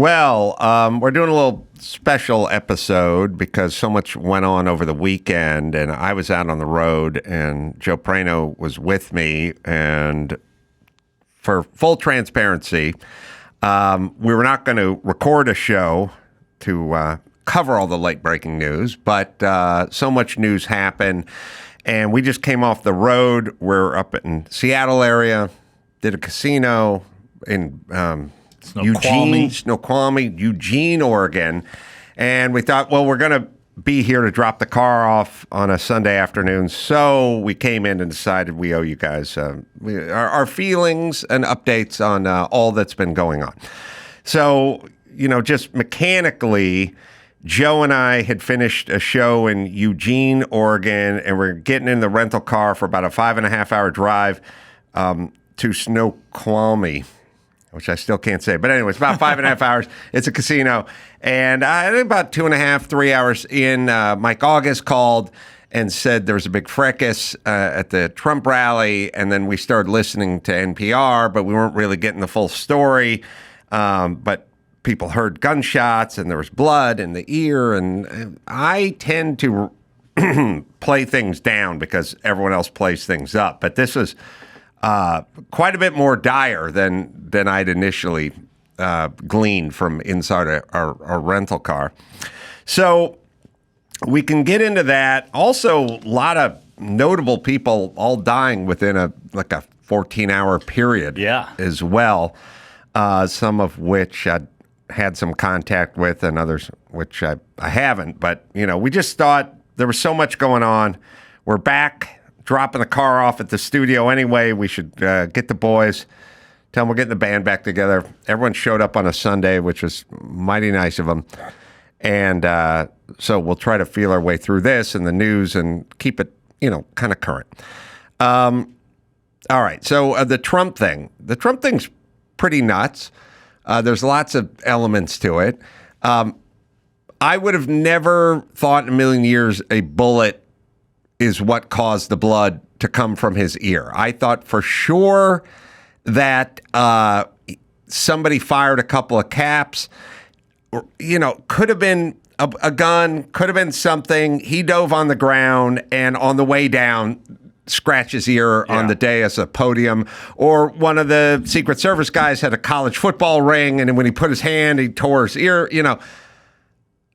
Well, we're doing a little special episode because so much went on over the weekend, and I was out on the road, and Joe Praino was with me. And for full transparency, we were not going to record a show to cover all the late-breaking news, but so much news happened, and we just came off the road. We're up in Seattle area, did a casino in Eugene, Oregon. And we thought, well, we're going to be here to drop the car off on a Sunday afternoon. So we came in and decided we owe you guys our feelings and updates on all that's been going on. So, just mechanically, Joe and I had finished a show in Eugene, Oregon, and we're getting in the rental car for about a 5.5-hour drive to Snoqualmie, which I still can't say. But anyway, it's about 5.5 hours. It's a casino. And about 2.5, 3 hours in, Mike August called and said there was a big fracas at the Trump rally. And then we started listening to NPR, but we weren't really getting the full story. But people heard gunshots and there was blood in the ear. And I tend to play things down because everyone else plays things up. But this was quite a bit more dire than I'd initially gleaned from inside our rental car. So we can get into that. Also, a lot of notable people all dying within a 14-hour period as well, some of which I had some contact with and others which I haven't. But, we just thought there was so much going on. We're back. Dropping the car off at the studio anyway. We should get the boys, tell them we're getting the band back together. Everyone showed up on a Sunday, which was mighty nice of them. And so we'll try to feel our way through this and the news and keep it, kind of current. All right. So the Trump thing. The Trump thing's pretty nuts. There's lots of elements to it. I would have never thought in a million years a bullet is what caused the blood to come from his ear. I thought for sure that somebody fired a couple of caps. Could have been a gun, could have been something. He dove on the ground and on the way down, scratched his ear on the dais, a podium. Or one of the Secret Service guys had a college football ring, and when he put his hand, he tore his ear.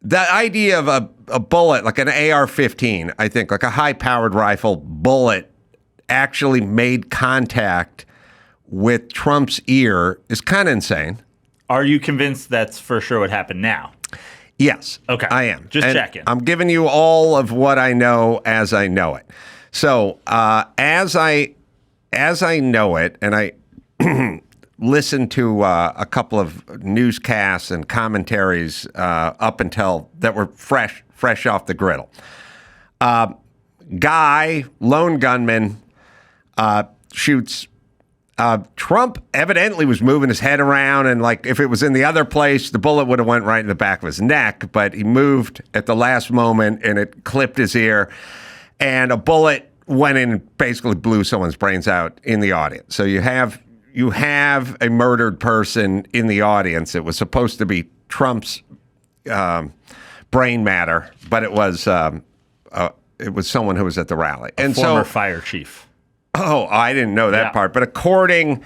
The idea of a bullet, like an AR-15, I think, like a high-powered rifle bullet, actually made contact with Trump's ear is kind of insane. Are you convinced that's for sure what happened now? Yes. Okay. I am. Just checking. I'm giving you all of what I know as I know it. So as I know it, and I listened to a couple of newscasts and commentaries up until that were fresh off the griddle. Guy, lone gunman, shoots. Trump evidently was moving his head around, and if it was in the other place, the bullet would have went right in the back of his neck. But he moved at the last moment, and it clipped his ear, and a bullet went in and basically blew someone's brains out in the audience. So you have a murdered person in the audience. It was supposed to be Trump's brain matter, but it was someone who was at the rally. And former fire chief. Oh, I didn't know that part. But according,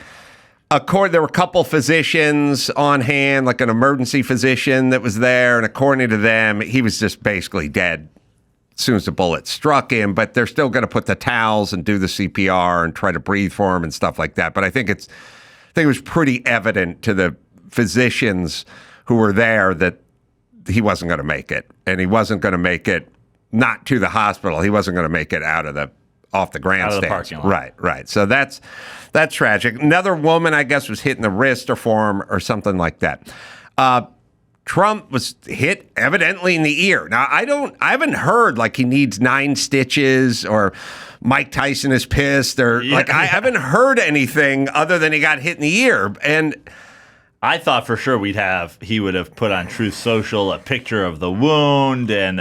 there were a couple physicians on hand, like an emergency physician that was there, and according to them, he was just basically dead as soon as the bullet struck him. But they're still going to put the towels and do the CPR and try to breathe for him and stuff like that. But I think it was pretty evident to the physicians who were there that he wasn't going to make it, and he wasn't going to make it not to the hospital. He wasn't going to make it off the grandstand. Out of the parking lot. Right. So that's tragic. Another woman, I guess, was hit in the wrist or forearm or something like that. Trump was hit evidently in the ear. Now, I haven't heard he needs 9 stitches or Mike Tyson is pissed or I haven't heard anything other than he got hit in the ear. And I thought for sure he would have put on Truth Social a picture of the wound and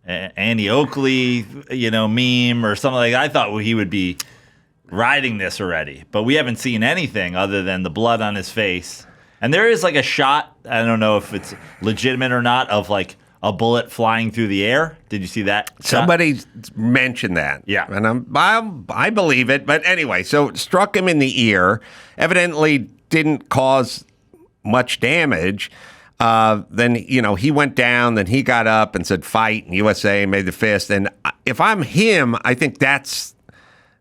Annie Oakley, meme or something like that. I thought he would be riding this already, but we haven't seen anything other than the blood on his face And there is like a shot, I don't know if it's legitimate or not, of like a bullet flying through the air. Did you see that shot? Somebody mentioned that. Yeah. And I believe it. But anyway, so it struck him in the ear. Evidently didn't cause much damage. Then, he went down, then he got up and said, fight, and USA made the fist. And if I'm him, I think that's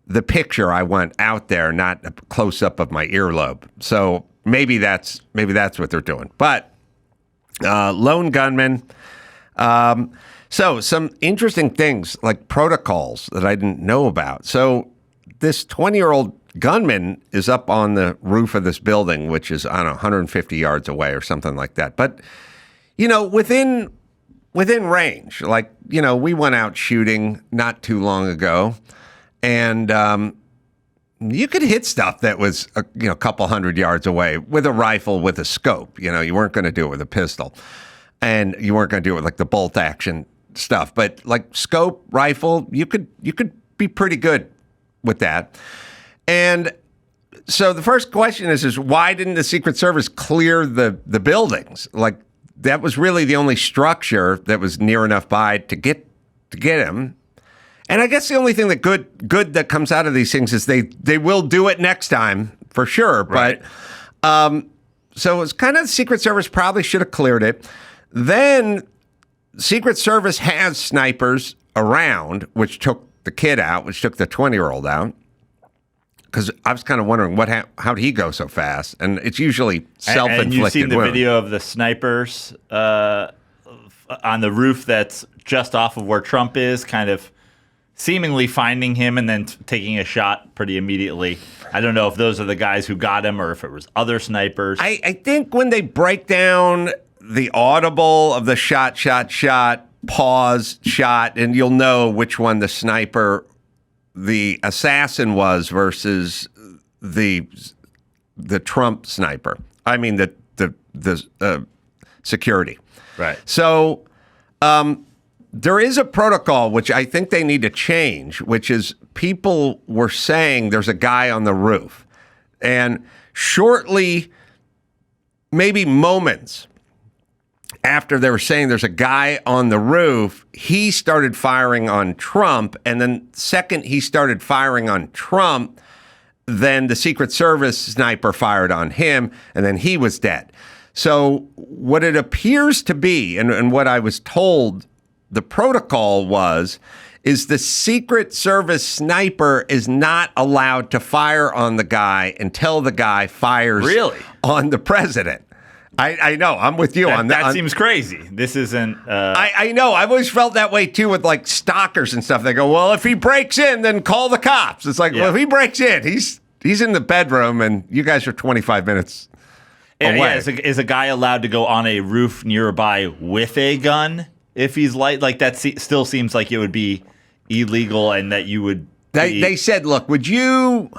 the picture I want out there, not a close-up of my earlobe. So maybe that's what they're doing. But lone gunman. So some interesting things like protocols that I didn't know about. So this 20-year-old gunman is up on the roof of this building, which is, I don't know, 150 yards away or something like that. But, within range, like, we went out shooting not too long ago, and you could hit stuff that was, a couple hundred yards away with a rifle, with a scope. You weren't going to do it with a pistol, and you weren't going to do it with like the bolt action stuff. But like scope, rifle, you could be pretty good with that. And so the first question is why didn't the Secret Service clear the buildings? Like, that was really the only structure that was near enough by to get him. And I guess the only thing that good that comes out of these things is they will do it next time for sure. Right. But so it's kind of the Secret Service probably should have cleared it. Then Secret Service has snipers around, which took the kid out, which took the 20-year-old out. Because I was kind of wondering how did he go so fast? And it's usually self-inflicted And you've seen the wound. video of the snipers on the roof that's just off of where Trump is, kind of seemingly finding him and then taking a shot pretty immediately. I don't know if those are the guys who got him or if it was other snipers. I think when they break down the audible of the shot, pause, shot, and you'll know which one the sniper, the assassin was versus the Trump sniper. I mean the security. Right. So there is a protocol which I think they need to change, which is people were saying there's a guy on the roof, and shortly, maybe moments after they were saying there's a guy on the roof, he started firing on Trump. And then second he started firing on Trump, then the Secret Service sniper fired on him, and then he was dead. So what it appears to be, and what I was told the protocol is the Secret Service sniper is not allowed to fire on the guy until the guy fires on the president. I know. I'm with you on that. That seems crazy. This isn't... I know. I've always felt that way, too, with, like, stalkers and stuff. They go, well, if he breaks in, then call the cops. It's like, well, if he breaks in, he's in the bedroom, and you guys are 25 minutes away. Yeah, is a guy allowed to go on a roof nearby with a gun if he's light? Like, that still seems like it would be illegal and that you would... They said, look, would you...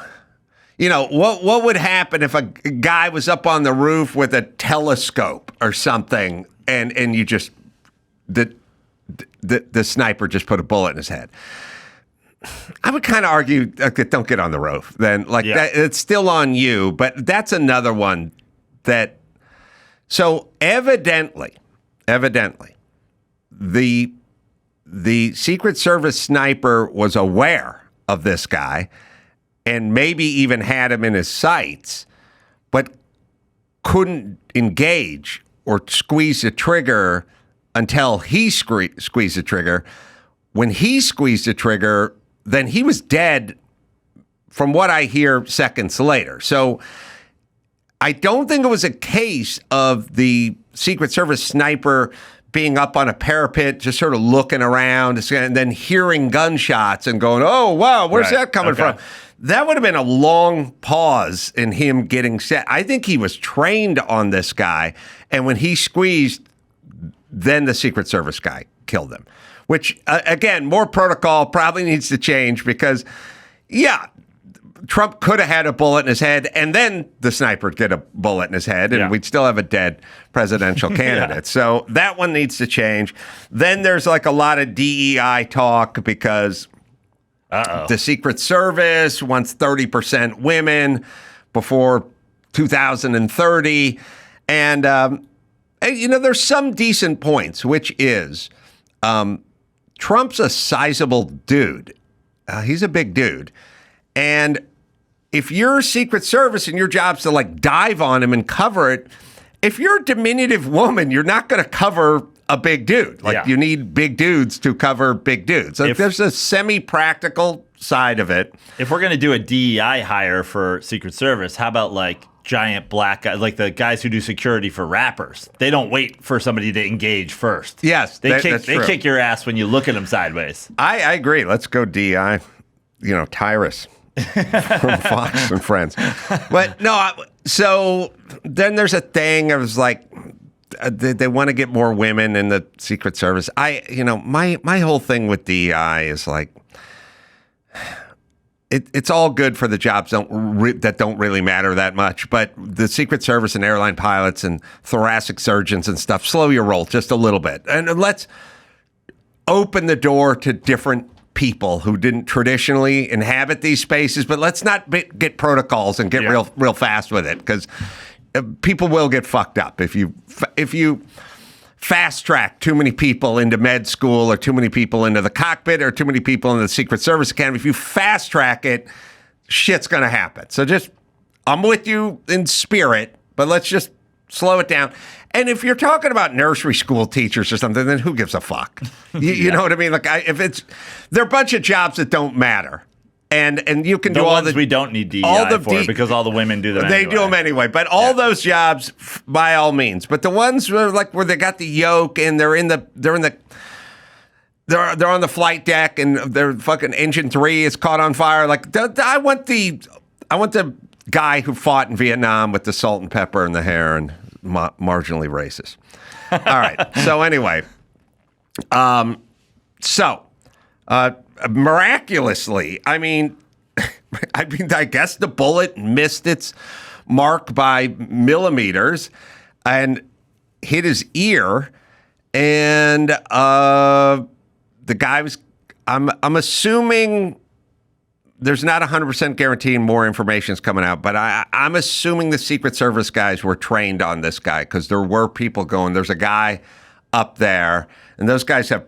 what would happen if a guy was up on the roof with a telescope or something, and you just the sniper just put a bullet in his head? I would kind of argue, don't get on the roof. Then, that, it's still on you. But that's another one that. So evidently, the Secret Service sniper was aware of this guy, and maybe even had him in his sights, but couldn't engage or squeeze the trigger until he squeezed the trigger. When he squeezed the trigger, then he was dead, from what I hear, seconds later. So I don't think it was a case of the Secret Service sniper being up on a parapet, just sort of looking around, and then hearing gunshots and going, oh, wow, where's that coming from? That would have been a long pause in him getting set. I think he was trained on this guy, and when he squeezed, then the Secret Service guy killed him, which, again, more protocol probably needs to change because, Trump could have had a bullet in his head, and then the sniper get a bullet in his head, and we'd still have a dead presidential candidate. So that one needs to change. Then there's like a lot of DEI talk because the Secret Service wants 30% women before 2030. And, there's some decent points, which is Trump's a sizable dude. He's a big dude. And if you're Secret Service and your job's to like dive on him and cover it, if you're a diminutive woman, you're not going to cover a big dude. Like you need big dudes to cover big dudes. So there's a semi-practical side of it. If we're going to do a DEI hire for Secret Service, how about like giant black guys, like the guys who do security for rappers? They don't wait for somebody to engage first. Yes, they kick your ass when you look at them sideways. I agree. Let's go DEI. Tyrus from Fox and Friends. But no, so then there's a thing. I was like, they want to get more women in the Secret Service. My whole thing with DEI is like, it's all good for the jobs that don't really matter that much. But the Secret Service and airline pilots and thoracic surgeons and stuff, slow your roll just a little bit. And let's open the door to different people who didn't traditionally inhabit these spaces. But let's not get protocols and get real fast with it, because people will get fucked up if you fast track too many people into med school or too many people into the cockpit or too many people in the Secret Service Academy. If you fast track it, shit's going to happen. So I'm with you in spirit, but let's just slow it down. And if you're talking about nursery school teachers or something, then who gives a fuck? You know what I mean? Like, they're a bunch of jobs that don't matter. And you can do all ones we don't need DEI for, because all the women do them anyway. They do them anyway. But all those jobs, by all means. But the ones where they got the yoke and they're on the flight deck and their fucking engine 3 is caught on fire. Like, I want the guy who fought in Vietnam with the salt and pepper in the hair and marginally racist. All right. So anyway, miraculously, I guess the bullet missed its mark by millimeters and hit his ear, and the guy was. I'm assuming there's not 100% guaranteeing more information is coming out, but I'm assuming the Secret Service guys were trained on this guy, because there were people going. There's a guy up there, and those guys have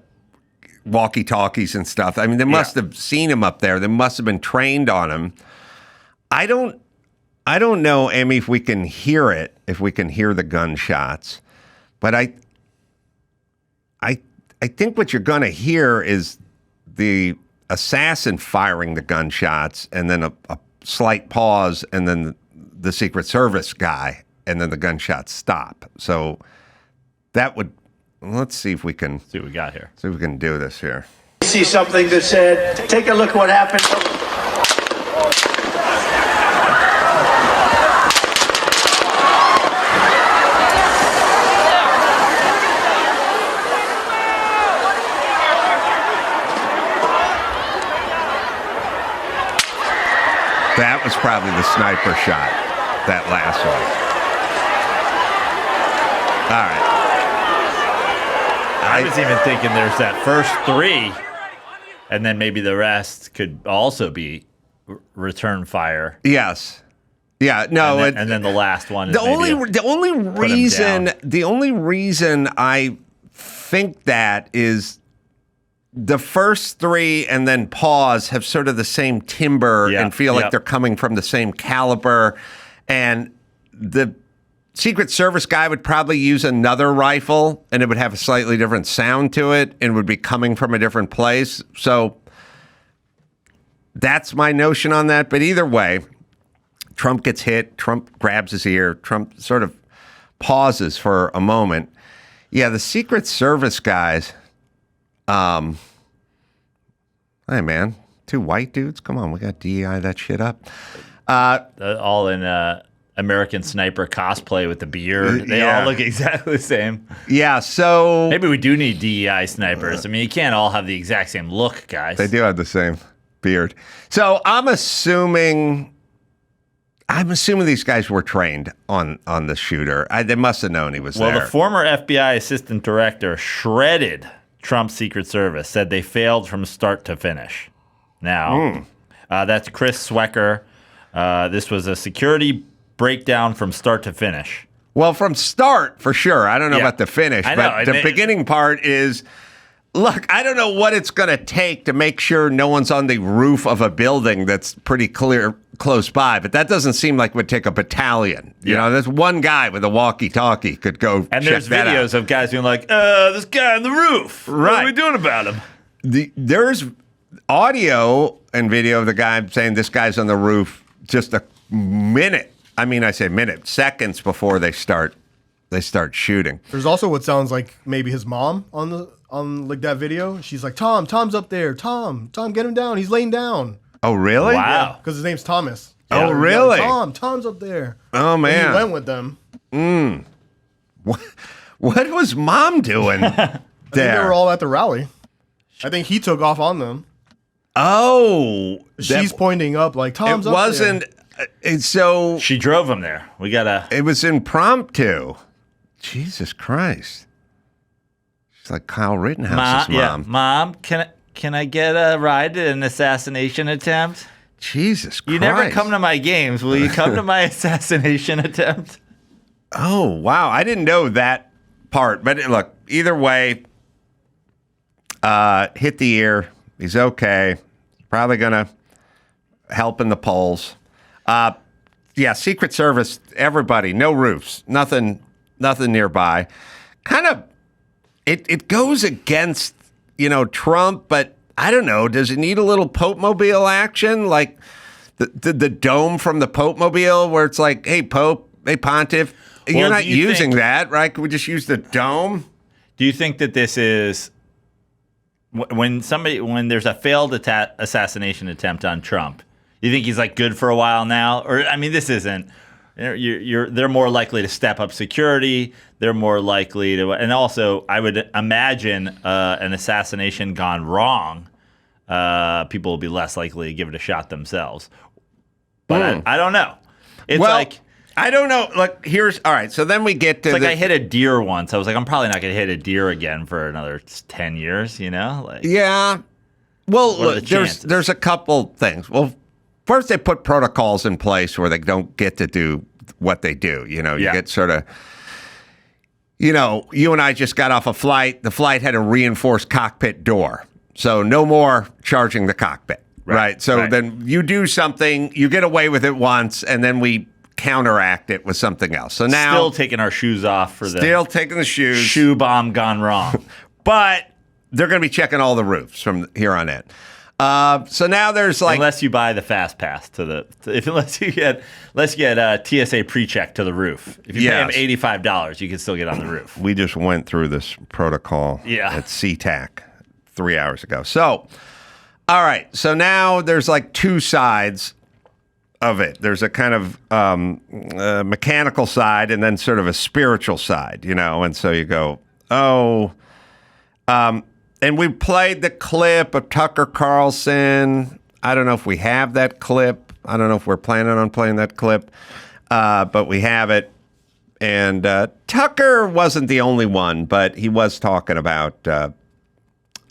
walkie-talkies and stuff. I mean, they must have seen him up there. They must have been trained on him. I don't know, Emmy, if we can hear it, if we can hear the gunshots. But I think what you're going to hear is the assassin firing the gunshots, and then a slight pause, and then the Secret Service guy, and then the gunshots stop. So that would. Let's see if we can see what we got here. See if we can do this here. See something that said, take a look what happened. That was probably the sniper shot, that last one. All right. I was even thinking there's that first 3, and then maybe the rest could also be return fire. Yes. Yeah. No. And then the last one. Is the only reason I think that is the first 3 and then pause have sort of the same timbre and feel like they're coming from the same caliber, and the Secret Service guy would probably use another rifle, and it would have a slightly different sound to it, and would be coming from a different place. So that's my notion on that. But either way, Trump gets hit. Trump grabs his ear. Trump sort of pauses for a moment. Yeah, the Secret Service guys. Hey, man, 2 white dudes? Come on, we got DEI that shit up. All in American Sniper cosplay with the beard. They all look exactly the same. Yeah, so maybe we do need DEI snipers. I mean, you can't all have the exact same look, guys. They do have the same beard. So I'm assuming these guys were trained on the shooter. They must have known he was there. Well, the former FBI assistant director shredded Trump's Secret Service, said they failed from start to finish. Now, that's Chris Swecker. This was a security breakdown from start to finish. Well, from start, for sure. I don't know Yeah. about the finish, I know, but the beginning part is, look, I don't know what it's going to take to make sure no one's on the roof of a building that's pretty close by, but that doesn't seem like it would take a battalion. You know, there's one guy with a walkie-talkie could go And check there's that out. videos of guys being like, this guy on the roof. What Right. are we doing about him? There's audio and video of the guy saying this guy's on the roof just a minute. I mean, I say minute, seconds before they start shooting. There's also what sounds like maybe his mom on like that video. She's like, Tom's up there. Tom, get him down. He's laying down. Oh, really? Wow. Because his name's Thomas. Oh, Yeah, really? Tom's up there. Oh, And man. he went with them. What was mom doing I think there? they were all at the rally. I think he took off on them. Oh, She's pointing up like, Tom's it up wasn't. So She drove him there. We got to. it was impromptu. Jesus Christ! She's like Kyle Rittenhouse's mom. Mom, can I get a ride in an assassination attempt? Jesus Christ! You never come to my games. Will you come to my assassination attempt? Oh, wow. I didn't know that part. But look, either way, hit the ear. He's okay. Probably going to help in the polls. Yeah, Secret Service, everybody, no roofs, nothing nearby. Kind of, it goes against, Trump, but I don't know. Does it need a little Pope-mobile action? Like the dome from the Pope-mobile where it's like, hey, Pope, hey, Pontiff, you're not using that, right? Could we just use the dome? Do you think that this is when there's a failed assassination attempt on Trump? You think he's like good for a while now? Or I mean, this isn't. They're more likely to step up security. They're more likely to, and also I would imagine an assassination gone wrong, people will be less likely to give it a shot themselves. But I don't know. It's I don't know. Like, all right. So then we get to I hit a deer once. I was like, I'm probably not going to hit a deer again for another 10 years, Like, yeah. Well, what are look, the chances? there's a couple things. Well, first they put protocols in place where they don't get to do what they do. You get sort of, you and I just got off a flight. The flight had a reinforced cockpit door. So no more charging the cockpit. Right. So then you do something, you get away with it once, and then we counteract it with something else. So now still taking our shoes off for still taking the shoes. Shoe bomb gone wrong. But they're going to be checking all the roofs from here on in. So now there's like, unless you buy the fast pass unless you get a TSA pre-check to the roof. If you pay them $85, you can still get on the roof. We just went through this protocol at SeaTac 3 hours ago. So, all right. So now there's like two sides of it. There's a kind of mechanical side and then sort of a spiritual side, and so you go, and we played the clip of Tucker Carlson. I don't know if we have that clip. I don't know if we're planning on playing that clip, but we have it. And Tucker wasn't the only one, but he was talking about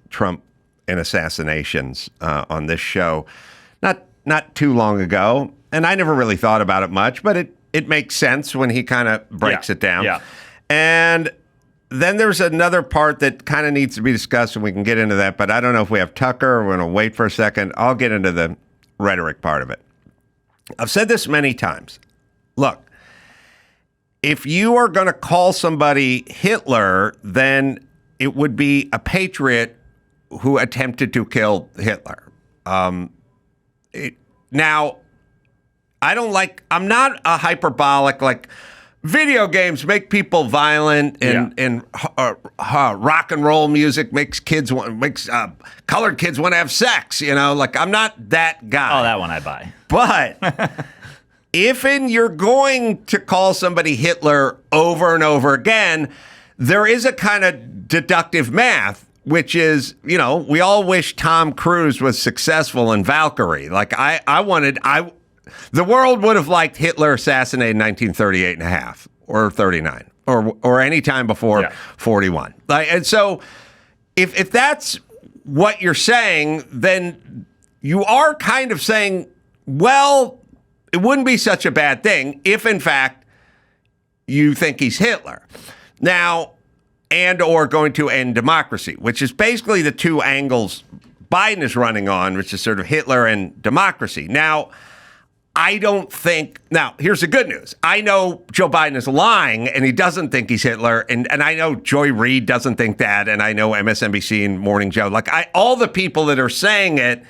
Trump and assassinations on this show not too long ago. And I never really thought about it much, but it makes sense when he kind of breaks it down. Yeah. And then there's another part that kind of needs to be discussed, and we can get into that. But I don't know if we have Tucker or we're going to wait for a second. I'll get into the rhetoric part of it. I've said this many times. Look, if you are going to call somebody Hitler, then it would be a patriot who attempted to kill Hitler. Now, I'm not a hyperbolic, like, video games make people violent and rock and roll music makes colored kids want to have sex, like, I'm not that guy. Oh, that one I buy. But if you're going to call somebody Hitler over and over again, there is a kind of deductive math, which is, we all wish Tom Cruise was successful in Valkyrie. Like, the world would have liked Hitler assassinated in 1938 and a half or 39 or any time before 41. And so if that's what you're saying, then you are kind of saying, well, it wouldn't be such a bad thing if, in fact, you think he's Hitler. Now, and or going to end democracy, which is basically the two angles Biden is running on, which is sort of Hitler and democracy. Now, I don't think, now, here's the good news. I know Joe Biden is lying, and he doesn't think he's Hitler, and I know Joy Reid doesn't think that, and I know MSNBC and Morning Joe. Like, all the people that are saying it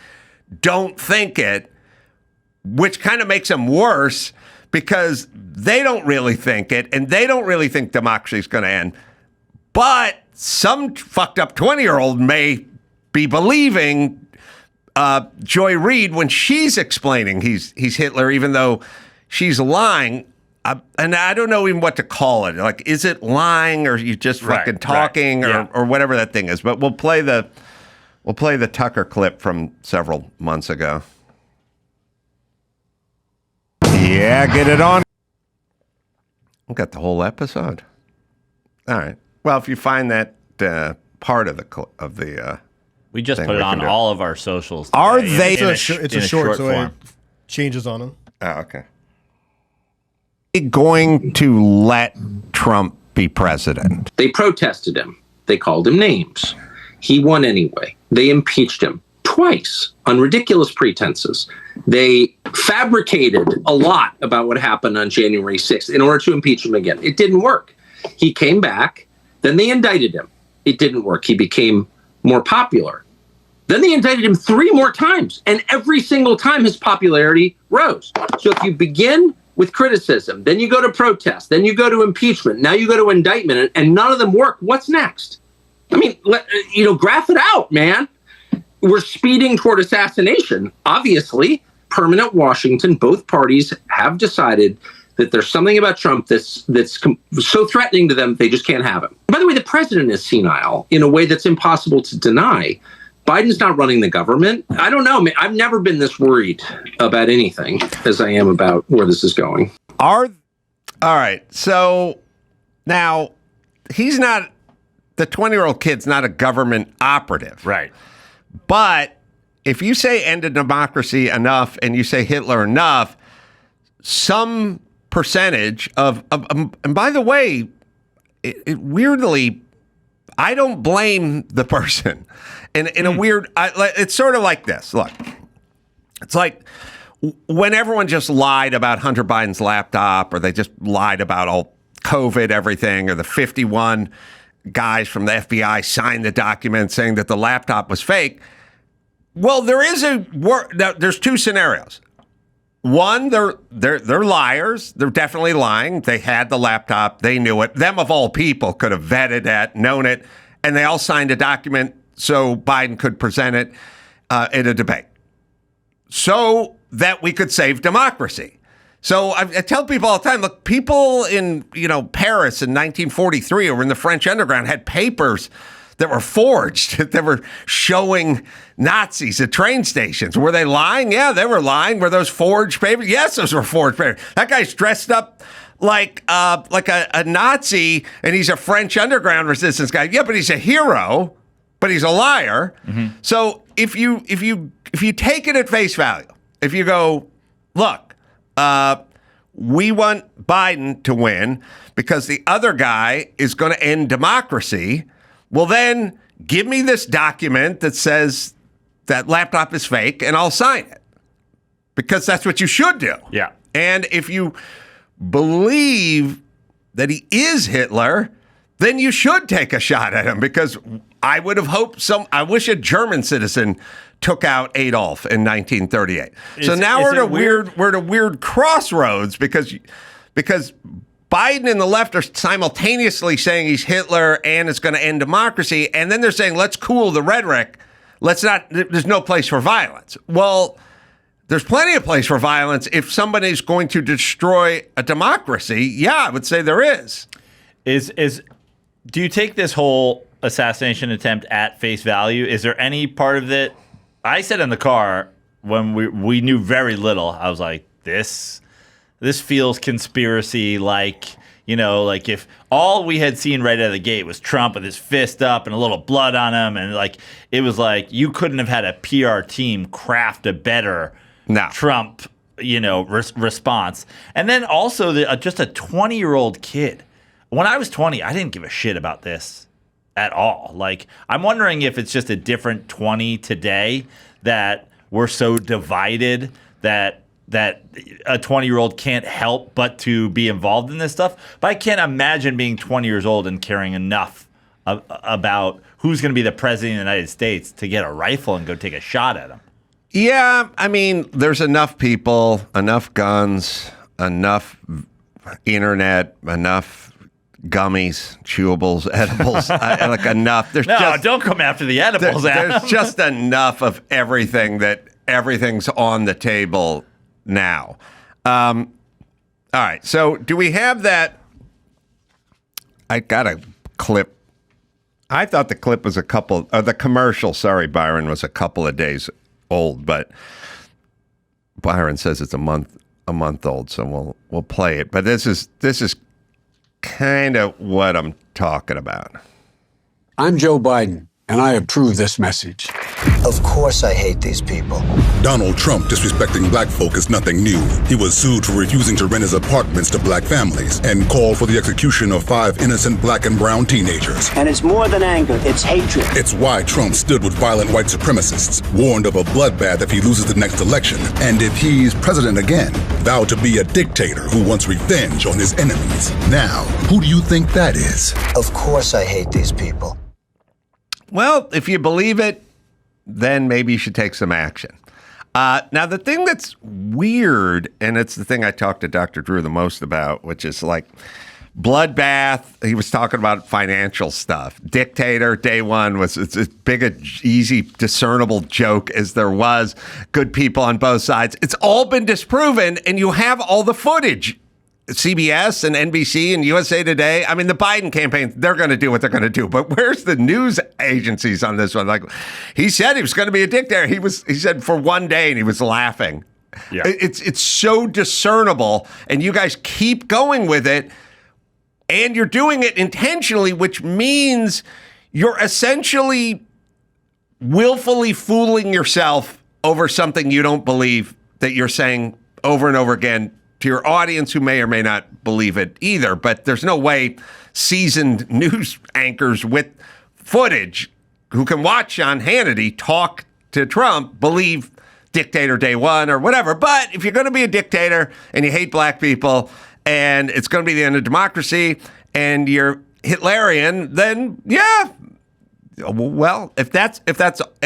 don't think it, which kind of makes them worse because they don't really think it, and they don't really think democracy is going to end. But some fucked up 20-year-old may be believing Joy Reid when she's explaining he's Hitler, even though she's lying. And I don't know even what to call it. Like, is it lying or you just fucking talking or whatever that thing is? But we'll play the Tucker clip from several months ago. Yeah, get it on. We got the whole episode. All right. Well, if you find that part of the we just put it on all of our socials today. Are they? It's a short so it changes on them. Oh, okay. Going to let Trump be president? They protested him. They called him names. He won anyway. They impeached him twice on ridiculous pretenses. They fabricated a lot about what happened on January 6th in order to impeach him again. It didn't work. He came back. Then they indicted him. It didn't work. He became more popular. Then they indicted him 3 more times, and every single time his popularity rose. So if you begin with criticism, then you go to protest, then you go to impeachment, now you go to indictment, and none of them work, what's next? I mean, graph it out, man. We're speeding toward assassination. Obviously, permanent Washington, both parties have decided that there's something about Trump that's so threatening to them, they just can't have him. By the way, the president is senile in a way that's impossible to deny. Biden's not running the government. I don't know. I've never been this worried about anything as I am about where this is going. All right. So now he's not, the 20-year-old kid's not a government operative. Right. But if you say end of democracy enough and you say Hitler enough, some percentage of and by the way, it weirdly, I don't blame the person. In a weird, it's sort of like this. Look, it's like when everyone just lied about Hunter Biden's laptop, or they just lied about all COVID, everything, or the 51 guys from the FBI signed the document saying that the laptop was fake. Well, there's 2 scenarios. One, they're liars. They're definitely lying. They had the laptop. They knew it. Them of all people could have vetted it, known it, and they all signed a document so Biden could present it in a debate, so that we could save democracy. So I tell people all the time, look, people in Paris in 1943 or in the French underground had papers that were forged, that were showing Nazis at train stations. Were they lying? Yeah, they were lying. Were those forged papers? Yes, those were forged papers. That guy's dressed up like a Nazi, and he's a French underground resistance guy. Yeah, but he's a hero, but he's a liar. Mm-hmm. So if you take it at face value, if you go, look, we want Biden to win because the other guy is going to end democracy. Well, then give me this document that says that laptop is fake and I'll sign it, because that's what you should do. Yeah. And if you believe that he is Hitler, then you should take a shot at him, because I would have hoped I wish a German citizen took out Adolf in 1938. So now we're at a weird crossroads because Biden and the left are simultaneously saying he's Hitler and it's going to end democracy, and then they're saying let's cool the rhetoric. There's no place for violence. Well, there's plenty of place for violence if somebody's going to destroy a democracy. Yeah, I would say there is. Do you take this whole assassination attempt at face value? Is there any part of it? I said in the car when we knew very little, I was like, this feels conspiracy like if all we had seen right out of the gate was Trump with his fist up and a little blood on him, and it was like you couldn't have had a PR team craft a better Trump response. And then also just a 20-year-old kid. When I was 20, I didn't give a shit about this at all. Like, I'm wondering if it's just a different 20 today, that we're so divided that a 20-year-old can't help but to be involved in this stuff. But I can't imagine being 20 years old and caring enough about who's going to be the president of the United States to get a rifle and go take a shot at him. Yeah, I mean, there's enough people, enough guns, enough internet, enough gummies, chewables, edibles, like enough. Don't come after the edibles, Adam. There's just enough of everything that everything's on the table now. All right, so do we have that? I got a clip. I thought the clip was the commercial, sorry, Byron, was a couple of days old, but Byron says it's a month old, so we'll play it. But this is kind of what I'm talking about. I'm Joe Biden, and I approve this message. Of course I hate these people. Donald Trump disrespecting black folk is nothing new. He was sued for refusing to rent his apartments to black families and called for the execution of 5 innocent black and brown teenagers. And it's more than anger, it's hatred. It's why Trump stood with violent white supremacists, warned of a bloodbath if he loses the next election, and if he's president again, vowed to be a dictator who wants revenge on his enemies. Now, who do you think that is? Of course I hate these people. Well, if you believe it, then maybe you should take some action. Now, the thing that's weird, and it's the thing I talked to Dr. Drew the most about, which is like bloodbath. He was talking about financial stuff. Dictator, day one, was it's as big a, easy, discernible joke as there was. Good people on both sides. It's all been disproven, and you have all the footage. CBS and NBC and USA Today. I mean, the Biden campaign, they're going to do what they're going to do. But where's the news agencies on this one? Like, he said he was going to be a dictator. He said for one day, and he was laughing. Yeah. It's so discernible, and you guys keep going with it, and you're doing it intentionally, which means you're essentially willfully fooling yourself over something you don't believe, that you're saying over and over again to your audience who may or may not believe it either. But there's no way seasoned news anchors with footage who can watch on Hannity talk to Trump believe dictator day one or whatever. But if you're going to be a dictator and you hate black people and it's going to be the end of democracy and you're Hitlerian, then yeah. Well, if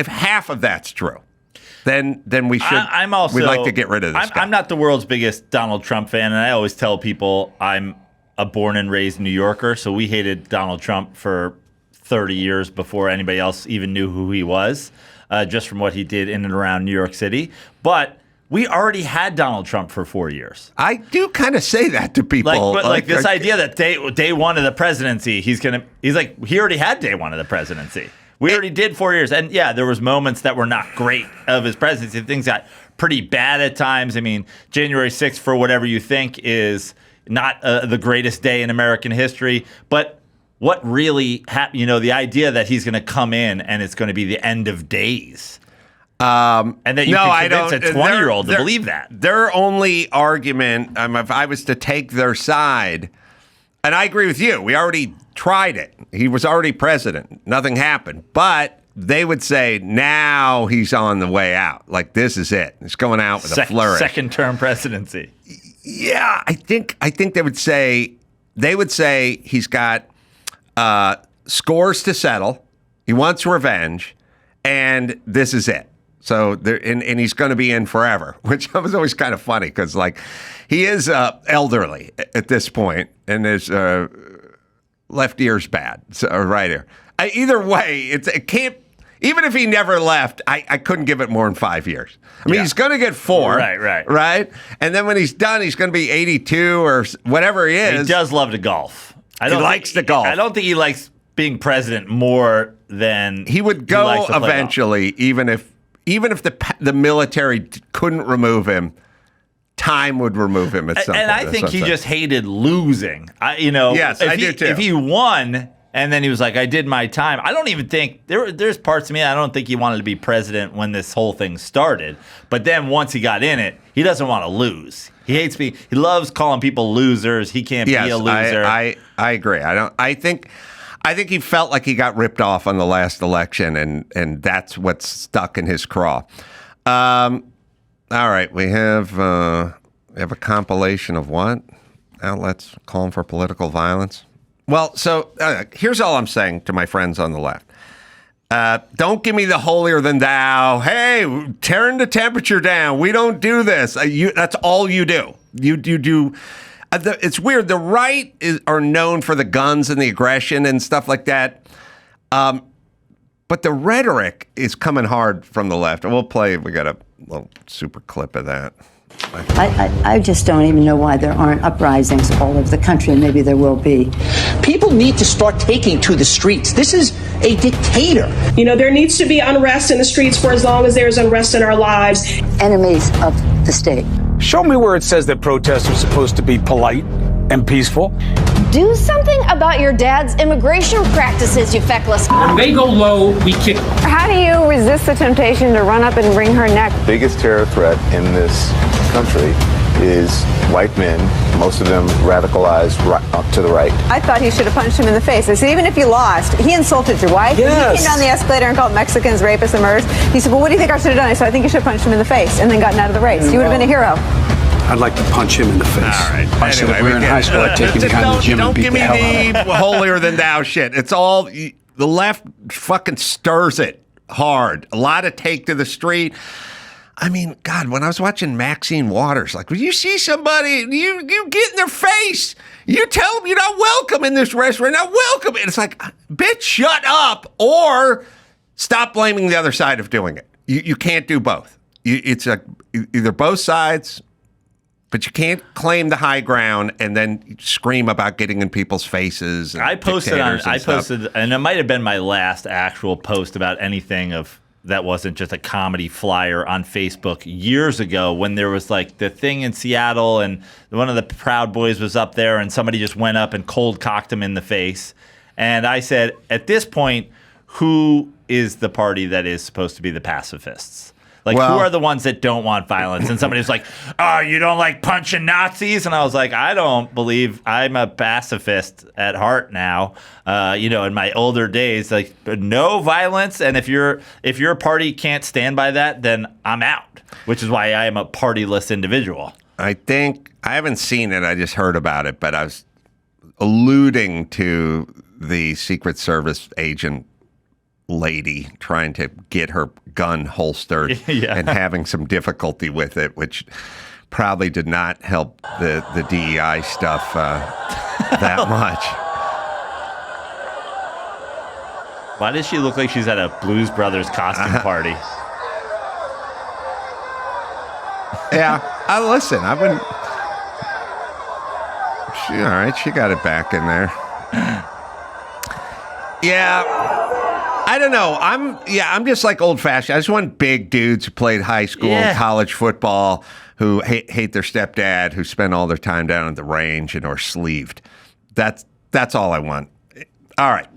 half of that's true, then we should. We'd like to get rid of this guy. I'm not the world's biggest Donald Trump fan, and I always tell people I'm a born and raised New Yorker, so we hated Donald Trump for 30 years before anybody else even knew who he was, just from what he did in and around New York City. But we already had Donald Trump for 4 years. I do kind of say that to people. Like this idea that day one of the presidency, he already had day one of the presidency. We already did 4 years. And yeah, there was moments that were not great of his presidency. Things got pretty bad at times. I mean, January 6th, for whatever you think, is not the greatest day in American history. But what really happened, the idea that he's going to come in and it's going to be the end of days. And that you can convince a 20-year-old to believe that. Their only argument, if I was to take their side, and I agree with you, we already tried it. He was already president. Nothing happened. But they would say now he's on the way out. Like, this is it. He's going out with a flourish. Second-term presidency. Yeah, I think they would say he's got scores to settle. He wants revenge, and this is it. So and he's going to be in forever, which was always kind of funny because, like, he is elderly at this point, and his left ear's bad, so right ear. Either way, it can't. Even if he never left, I couldn't give it more than 5 years. I mean, he's going to get 4, right, and then when he's done, he's going to be 82 or whatever he is. He does love to golf. He likes to golf. I don't think he likes being president more than he would go eventually, even if the military couldn't remove him. Time would remove him at some point. And I think he just hated losing. Yes, I do too. If he won, And then he was like, I did my time. I don't even think there's parts of me, I don't think he wanted to be president when this whole thing started. But then once he got in it, he doesn't want to lose. He hates he loves calling people losers. He can't be a loser. I agree. I think he felt like he got ripped off on the last election, and that's what's stuck in his craw. All right, we have a compilation of what? Outlets calling for political violence. Well, so here's all I'm saying to my friends on the left. Don't give me the holier than thou. Hey, turn the temperature down. We don't do this. That's all you do. You do. It's weird. The right are known for the guns and the aggression and stuff like that. But the rhetoric is coming hard from the left. We got a little super clip of that. I just don't even know why there aren't uprisings all over the country, and maybe there will be. People need to start taking to the streets. This is a dictator. There needs to be unrest in the streets for as long as there's unrest in our lives. Enemies of the state. Show me where it says that protests are supposed to be polite and peaceful. Do something about your dad's immigration practices, you feckless. When they go low, we kick. How do you resist the temptation to run up and wring her neck? The biggest terror threat in this country is white men, most of them radicalized up to the right. I thought he should have punched him in the face. I said, even if you lost, he insulted your wife. Yes. He came down the escalator and called Mexicans rapists and murderers. He said, well, what do you think I should have done? I said, I think you should have punched him in the face and then gotten out of the race. You would have been a hero. I'd like to punch him in the face. All right. I said if we were in high school, I'd take him behind the gym and beat the hell out of him. Don't give me the holier than thou shit. It's all the left fucking stirs it hard. A lot of take to the street. I mean, God, when I was watching Maxine Waters, like, when you see somebody, you get in their face. You tell them you're not welcome in this restaurant. Not welcome. And it's like, bitch, shut up, or stop blaming the other side of doing it. You can't do both. It's either both sides. But you can't claim the high ground and then scream about getting in people's faces. I posted, and it might have been my last actual post about anything that wasn't just a comedy flyer on Facebook years ago, when there was like the thing in Seattle and one of the Proud Boys was up there and somebody just went up and cold cocked him in the face. And I said, at this point, who is the party that is supposed to be the pacifists? Like, who are the ones that don't want violence? And somebody was like, oh, you don't like punching Nazis? And I was like, I don't believe I'm a pacifist at heart now. In my older days, like, no violence. And if your party can't stand by that, then I'm out, which is why I am a partyless individual. I haven't seen it. I just heard about it. But I was alluding to the Secret Service agent lady trying to get her gun holstered and having some difficulty with it, which probably did not help the DEI stuff that much. Why does she look like she's at a Blues Brothers costume party? Yeah, listen, I wouldn't. All right, she got it back in there. Yeah. I don't know. I'm just like old fashioned. I just want big dudes who played high school and college football, who hate their stepdad, who spend all their time down at the range and are sleeved. That's all I want. All right.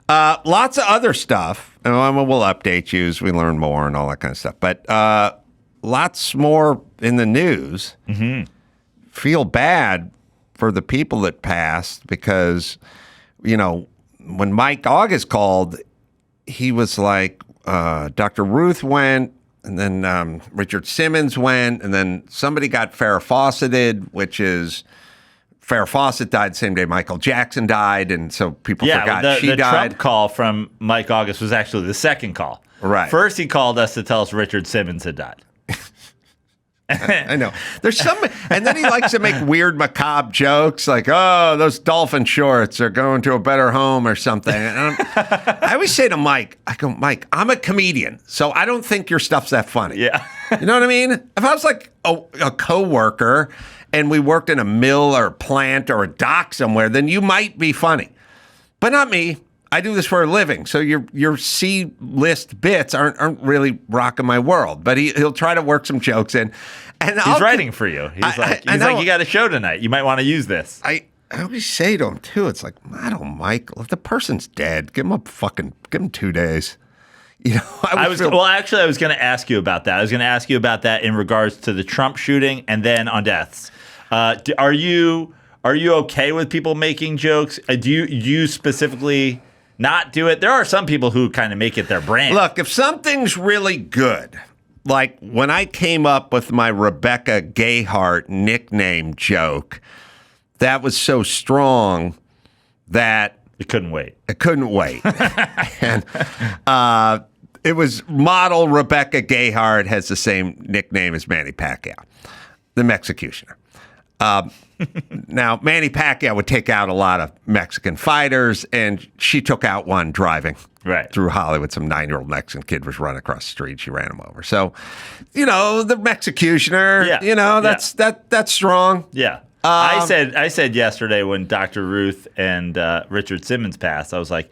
Lots of other stuff. And we'll update you as we learn more and all that kind of stuff. But lots more in the news. Mm-hmm. Feel bad for the people that passed because, when Mike August called, he was like, Dr. Ruth went, and then Richard Simmons went, and then somebody got Farrah Fawcetted, which is Farrah Fawcett died the same day Michael Jackson died, and so people forgot she died. The Trump call from Mike August was actually the second call. Right. First, he called us to tell us Richard Simmons had died. I know. There's some, and then he likes to make weird, macabre jokes like, "Oh, those dolphin shorts are going to a better home" or something. And I always say to Mike, I go, "Mike, I'm a comedian, so I don't think your stuff's that funny." Yeah, you know what I mean? If I was like a coworker and we worked in a mill or a plant or a dock somewhere, then you might be funny, but not me. I do this for a living, so your C-list bits aren't really rocking my world. But he'll try to work some jokes in, and he's writing for you. He's like, you got a show tonight. You might want to use this. I always say to him too, it's like, I don't, Mike. If the person's dead, give him 2 days. You know, I was going to ask you about that. I was going to ask you about that in regards to the Trump shooting and then on deaths. Are you okay with people making jokes? Do you specifically not do it? There are some people who kind of make it their brand. Look, if something's really good, like when I came up with my Rebecca Gayheart nickname joke, that was so strong that it couldn't wait. And it was model Rebecca Gayheart has the same nickname as Manny Pacquiao, the Mexicutioner. Now, Manny Pacquiao would take out a lot of Mexican fighters, and she took out one driving through Hollywood. Some 9-year-old Mexican kid was running across the street. She ran him over. So, the Mexicutioner, that's strong. Yeah. I said yesterday when Dr. Ruth and Richard Simmons passed, I was like,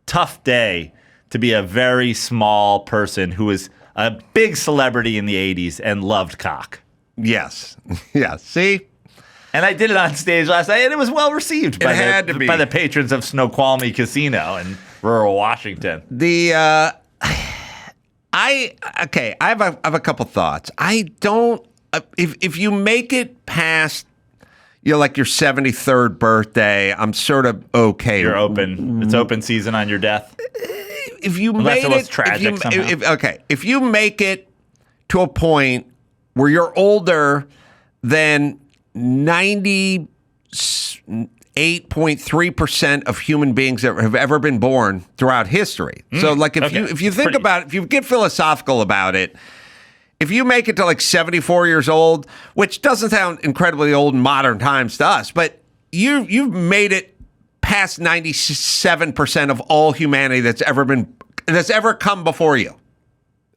tough day to be a very small person who was a big celebrity in the 80s and loved cock. Yes. Yeah. See? And I did it on stage last night, and it was well received by the patrons of Snoqualmie Casino in rural Washington. I have a couple thoughts. I don't if you make it past like your 73rd birthday, I'm sort of okay. You're open. It's open season on your death. If you Unless made it was tragic somehow. If you make it to a point where you're older than 98.3% of human beings that have ever been born throughout history. So like if you think about it, if you get philosophical about it, if you make it to like 74 years old, which doesn't sound incredibly old in modern times to us, but you've made it past 97% of all humanity that's ever come before you.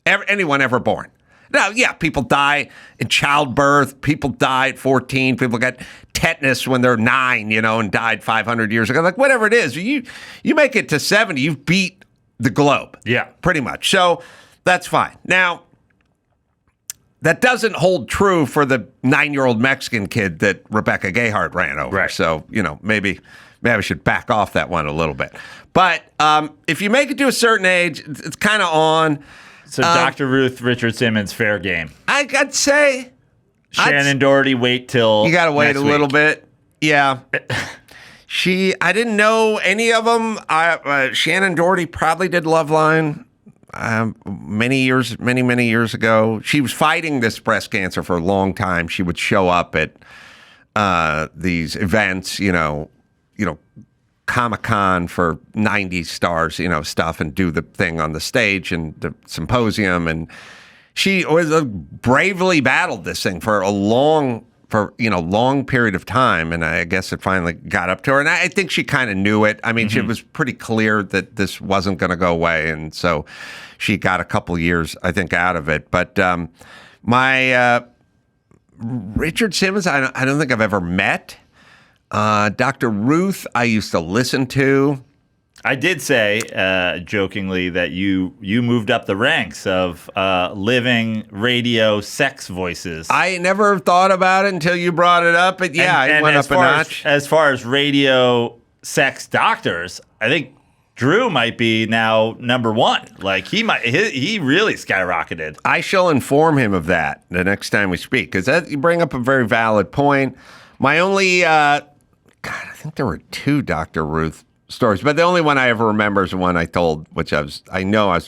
Anyone ever born. Now, yeah, people die in childbirth. People die at 14. People get tetanus when they're 9, and died 500 years ago. Like, whatever it is, you make it to 70, you've beat the globe. Yeah. Pretty much. So that's fine. Now, that doesn't hold true for the 9-year-old Mexican kid that Rebecca Gayheart ran over. Right. So, maybe I should back off that one a little bit. But if you make it to a certain age, it's kind of on. So Dr. Ruth, Richard Simmons, fair game. I'd say Shannen Doherty, wait till you got to wait next a little week. bit. Yeah. I didn't know any of them. Shannen Doherty probably did Loveline many years ago. She was fighting this breast cancer for a long time. She would show up at these events, Comic-Con for 90s stars, stuff, and do the thing on the stage and the symposium. And she was bravely battled this thing for a long period of time. And I guess it finally got up to her. And I think she kind of knew it. I mean, It was pretty clear that this wasn't going to go away. And so she got a couple years, I think, out of it. But my Richard Simmons, I don't think I've ever met. Dr. Ruth, I used to listen to. I did say, jokingly, that you moved up the ranks of living radio sex voices. I never thought about it until you brought it up, but yeah, I went up a notch. As far as radio sex doctors, I think Drew might be now number one. Like he really skyrocketed. I shall inform him of that the next time we speak, because you bring up a very valid point. My only, I think there were 2 Dr. Ruth stories, but the only one I ever remember is the one I told, which I was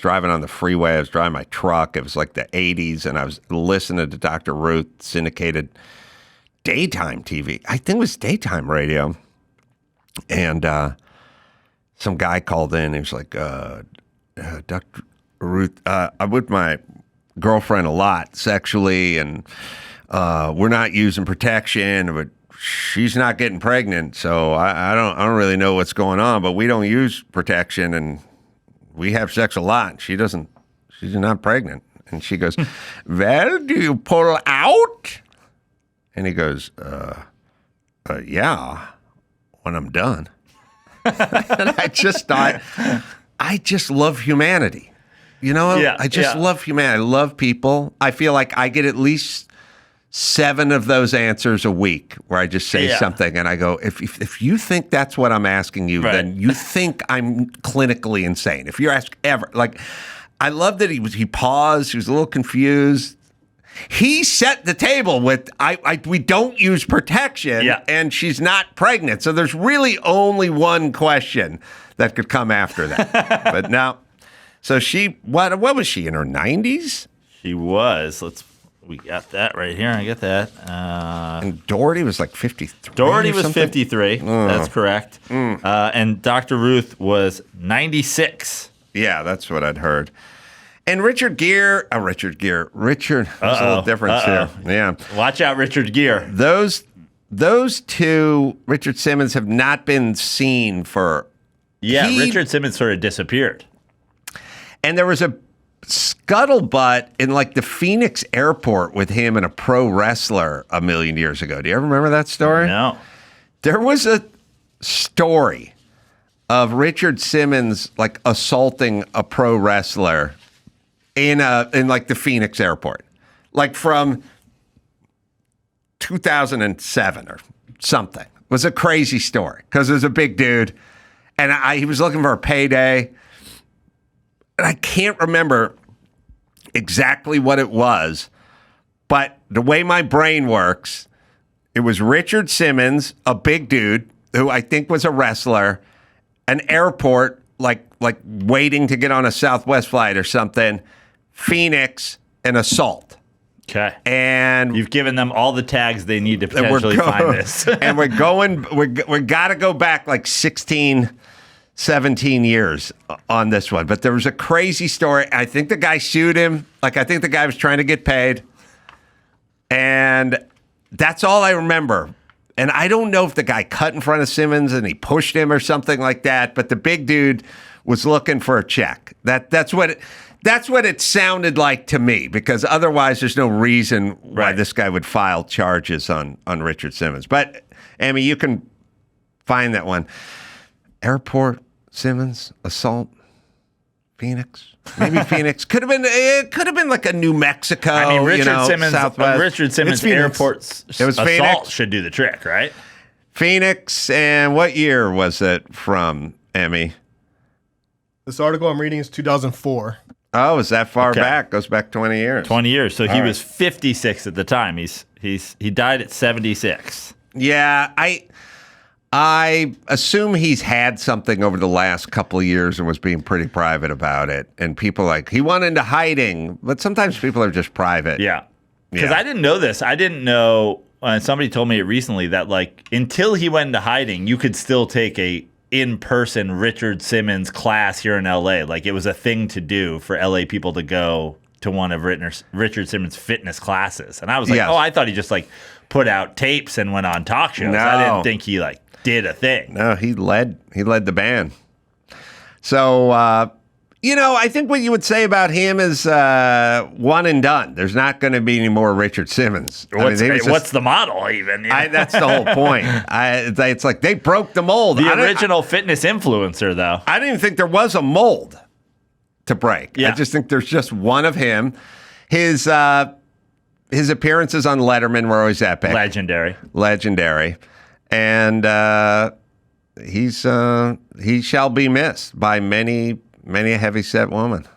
driving on the freeway. I was driving my truck. It was like the 80s, and I was listening to Dr. Ruth, syndicated daytime TV. I think it was daytime radio. And some guy called in. He was like, Dr. Ruth, I'm with my girlfriend a lot sexually, and we're not using protection, but she's not getting pregnant, so I don't really know what's going on, but we don't use protection, and we have sex a lot. She's not pregnant. And she goes, well, do you pull out? And he goes, yeah, when I'm done. And I just thought, I just love humanity. I just love humanity. I love people. I feel like I get at least 7 of those answers a week where I just say something and I go, if you think that's what I'm asking you, then you think I'm clinically insane. If you're asked ever, like, I love that he paused. He was a little confused. He set the table with, we don't use protection, and she's not pregnant. So there's really only one question that could come after that. But now, so she, what was she, in her 90s? She was. We got that right here. I get that. And Doherty was like 53. Doherty was 53. That's correct. And Dr. Ruth was 96. Yeah, that's what I'd heard. And Richard Gere, there's a little difference here. Yeah. Watch out, Richard Gere. Those two, Richard Simmons, have not been seen for... Richard Simmons sort of disappeared. And there was a scuttlebutt in like the Phoenix airport with him and a pro wrestler a million years ago. Do you ever remember that story? No. There was a story of Richard Simmons like assaulting a pro wrestler in like the Phoenix airport, like from 2007 or something. It was a crazy story because it was a big dude, and he was looking for a payday. And I can't remember exactly what it was, but the way my brain works, it was Richard Simmons, a big dude who I think was a wrestler, an airport, like waiting to get on a Southwest flight or something, Phoenix, an assault. Okay. And you've given them all the tags they need to potentially find this. And we got to go back like 17 years on this one. But there was a crazy story. I think the guy sued him. Like, I think the guy was trying to get paid. And that's all I remember. And I don't know if the guy cut in front of Simmons and he pushed him or something like that. But the big dude was looking for a check. That's what it sounded like to me, because otherwise there's no reason why this guy would file charges on Richard Simmons. But, Amy, you can find that one. Airport, Simmons, assault, Phoenix. Maybe Phoenix. It could have been like a New Mexico, I mean, Richard Simmons, Southwest. Richard Simmons airport's assault Phoenix. should do the trick, right? Phoenix, and what year was it from, Emmy? This article I'm reading is 2004. Oh, is that far back? Goes back 20 years. 20 years. So he was 56 at the time. He died at 76. Yeah, I assume he's had something over the last couple of years and was being pretty private about it. And people he went into hiding, but sometimes people are just private. Yeah. Because I didn't know this. I didn't know, somebody told me it recently, that like until he went into hiding, you could still take a in-person Richard Simmons class here in LA. Like, it was a thing to do for LA people to go to one of Richard Simmons' fitness classes. And I was like, I thought he just like put out tapes and went on talk shows. No. I didn't think he like did a thing. No, he led the band. So, I think what you would say about him is one and done. There's not going to be any more Richard Simmons. What's the model even? That's the whole point. It's like they broke the mold. The original fitness influencer, though. I didn't even think there was a mold to break. Yeah. I just think there's just one of him. His appearances on Letterman were always epic. Legendary. And he shall be missed by many a heavy-set woman.